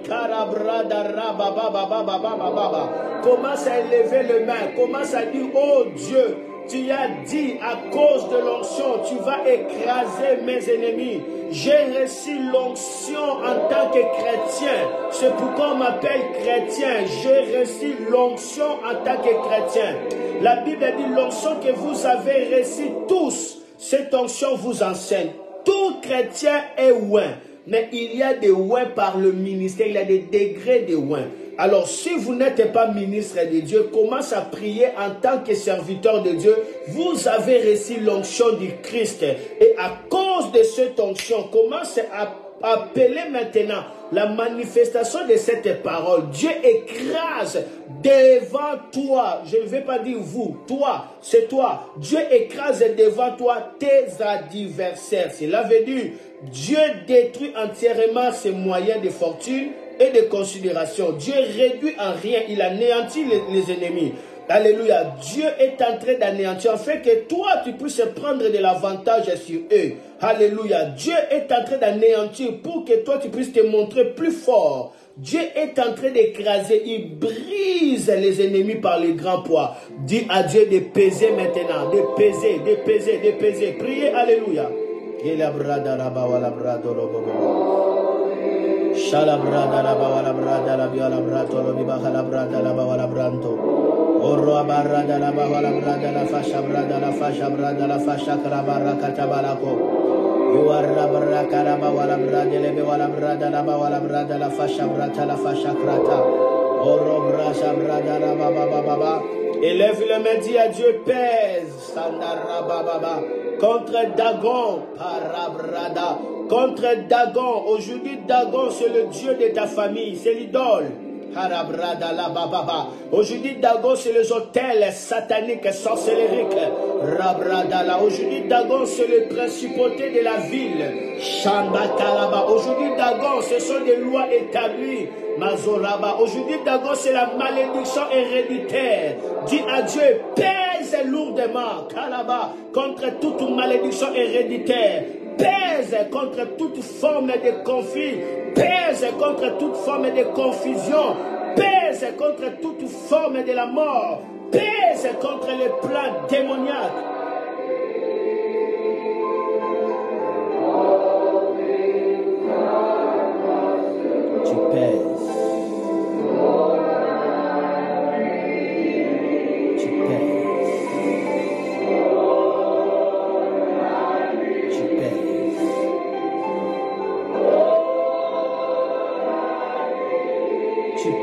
Commence à élever les mains, commence à dire, oh Dieu, tu as dit à cause de l'onction, tu vas écraser mes ennemis. J'ai reçu l'onction en tant que chrétien. C'est pourquoi on m'appelle chrétien. J'ai reçu l'onction en tant que chrétien. La Bible dit l'onction que vous avez reçue tous. Cette onction vous enseigne. Tout chrétien est oint. Mais il y a des oints par le ministère. Il y a des degrés de oints. Alors, si vous n'êtes pas ministre de Dieu, commence à prier en tant que serviteur de Dieu. Vous avez reçu l'onction du Christ. Et à cause de cette onction, commence à appeler maintenant la manifestation de cette parole. Dieu écrase devant toi. Je ne vais pas dire vous, toi, c'est toi. Dieu écrase devant toi tes adversaires. Cela veut dire, Dieu détruit entièrement ses moyens de fortune et de considération. Dieu réduit en rien, il anéantit les ennemis. Alléluia. Dieu est en train d'anéantir afin que toi tu puisses prendre de l'avantage sur eux. Alléluia. Dieu est en train d'anéantir pour que toi tu puisses te montrer plus fort. Dieu est en train d'écraser, il brise les ennemis par les grands poids. Dis à Dieu de peser maintenant, de peser, de peser, de peser. Priez, alléluia. Shalabrada la bawala brada la biola brato lo bibaha la brada la bawala branto orro barada la bawala brada la fasha brada la fasha krabara katabalako you are rabra karaba wala brada le bawala brada la fasha brata la fasha krata orro brasha brada la baba élève le main, dis à Dieu pèse sandara baba contre Dagon parabrada. Contre Dagon, aujourd'hui Dagon c'est le dieu de ta famille, c'est l'idole. Aujourd'hui Dagon c'est les hôtels sataniques, sorcelleriques. Aujourd'hui Dagon c'est le principauté de la ville. Aujourd'hui Dagon ce sont des lois établies. Aujourd'hui Dagon c'est la malédiction héréditaire. Dis à Dieu pèse lourdement contre toute malédiction héréditaire. Pèse contre toute forme de conflit, pèse contre toute forme de confusion, pèse contre toute forme de la mort, pèse contre les plans démoniaques. Tu pèses. Tu pèses.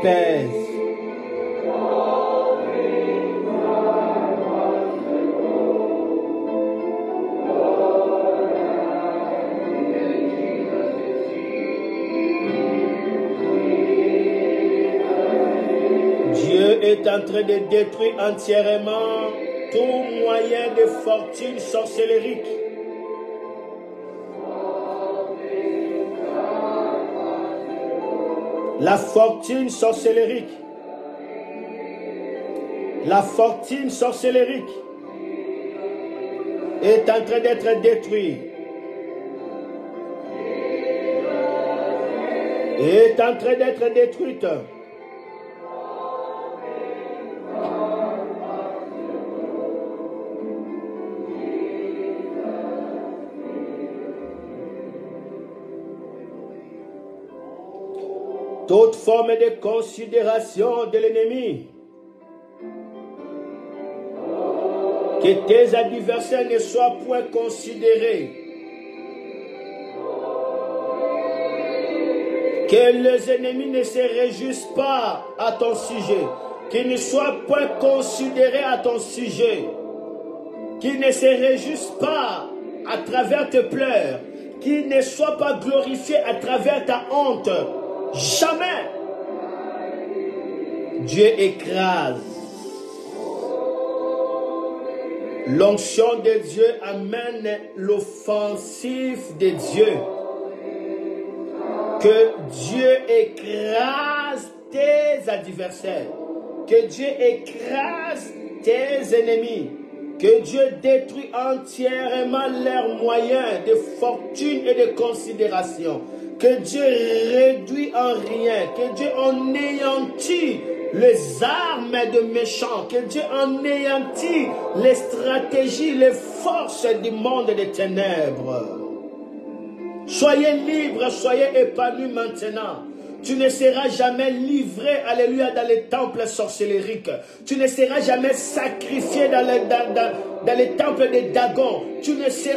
Pèse. Dieu est en train de détruire entièrement tout moyen de fortune sorcellerique. La fortune sorcellerique. La fortune sorcellerique est en train d'être détruite. Est en train d'être détruite. Toute forme de considération de l'ennemi. Que tes adversaires ne soient point considérés. Que les ennemis ne se réjouissent pas à ton sujet. Qu'ils ne soient point considérés à ton sujet. Qu'ils ne se réjouissent pas à travers tes pleurs. Qu'ils ne soient pas glorifiés à travers ta honte. Jamais. Dieu écrase. L'onction de Dieu amène l'offensive de Dieu. Que Dieu écrase tes adversaires. Que Dieu écrase tes ennemis. Que Dieu détruit entièrement leurs moyens de fortune et de considération. Que Dieu réduit en rien. Que Dieu anéantit les armes de méchants. Que Dieu anéantit les stratégies, les forces du monde des ténèbres. Soyez libres, soyez épanouis maintenant. Tu ne seras jamais livré, alléluia, dans les temples sorcellériques. Tu ne seras jamais sacrifié dans les temples des Dagon.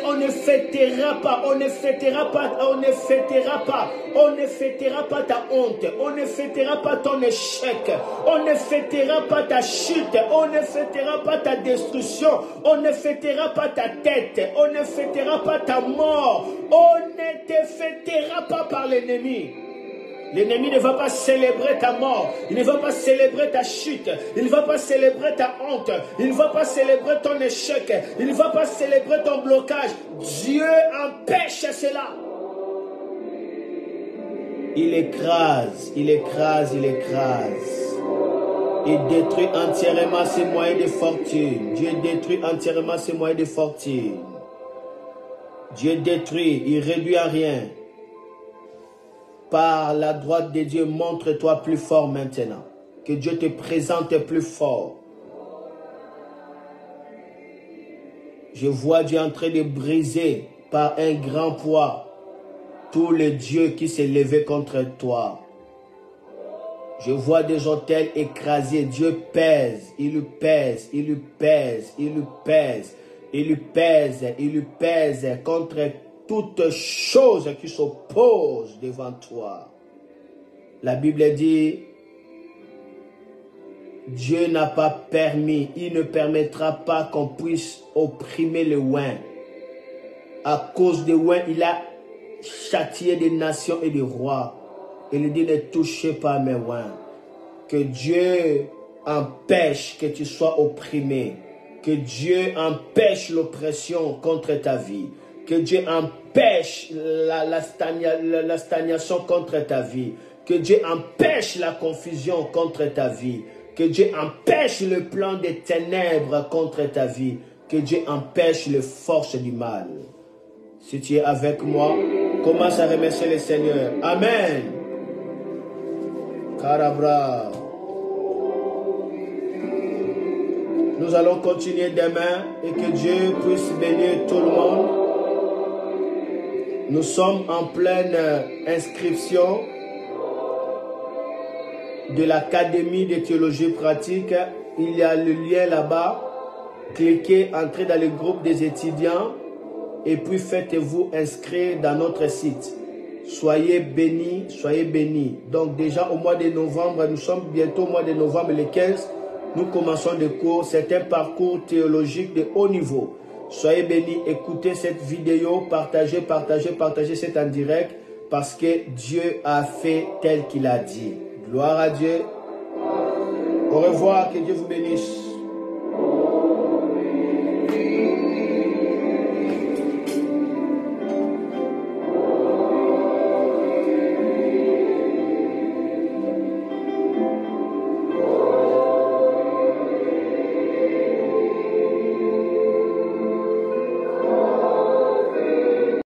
On ne fêtera pas, on ne fêtera pas, on ne fêtera pas, on ne fêtera pas ta honte, on ne fêtera pas ton échec, on ne fêtera pas ta chute, on ne fêtera pas ta destruction, on ne fêtera pas ta tête, on ne fêtera pas ta mort, on ne te fêtera pas par l'ennemi. L'ennemi ne va pas célébrer ta mort, il ne va pas célébrer ta chute, il ne va pas célébrer ta honte, il ne va pas célébrer ton échec, il ne va pas célébrer ton blocage. Dieu empêche cela. Il écrase, il écrase, il écrase. Il détruit entièrement ses moyens de fortune. Dieu détruit entièrement ses moyens de fortune. Dieu détruit, il réduit à rien. Par la droite de Dieu, montre-toi plus fort maintenant. Que Dieu te présente plus fort. Je vois Dieu en train de briser par un grand poids tous les dieux qui s'est levé contre toi. Je vois des autels écrasés. Dieu pèse, il lui pèse, il lui pèse, il lui pèse, il lui pèse, il lui pèse contre toutes choses qui s'opposent devant toi. La Bible dit, Dieu n'a pas permis, il ne permettra pas qu'on puisse opprimer le oint. À cause de oint, il a châtié des nations et des rois. Il dit, ne touchez pas mes oints. Que Dieu empêche que tu sois opprimé. Que Dieu empêche l'oppression contre ta vie. Que Dieu empêche la stagnation contre ta vie. Que Dieu empêche la confusion contre ta vie. Que Dieu empêche le plan des ténèbres contre ta vie. Que Dieu empêche les forces du mal. Si tu es avec moi, commence à remercier le Seigneur. Amen. Carabra. Nous allons continuer demain et que Dieu puisse bénir tout le monde. Nous sommes en pleine inscription de l'Académie de théologie pratique. Il y a le lien là-bas. Cliquez, entrez dans le groupe des étudiants et puis faites-vous inscrire dans notre site. Soyez bénis, soyez bénis. Donc déjà au mois de novembre, nous sommes bientôt au mois de novembre, le 15, nous commençons des cours. C'est un parcours théologique de haut niveau. Soyez bénis, écoutez cette vidéo, partagez, partagez, partagez c'est en direct parce que Dieu a fait tel qu'il a dit. Gloire à Dieu. Au revoir, que Dieu vous bénisse.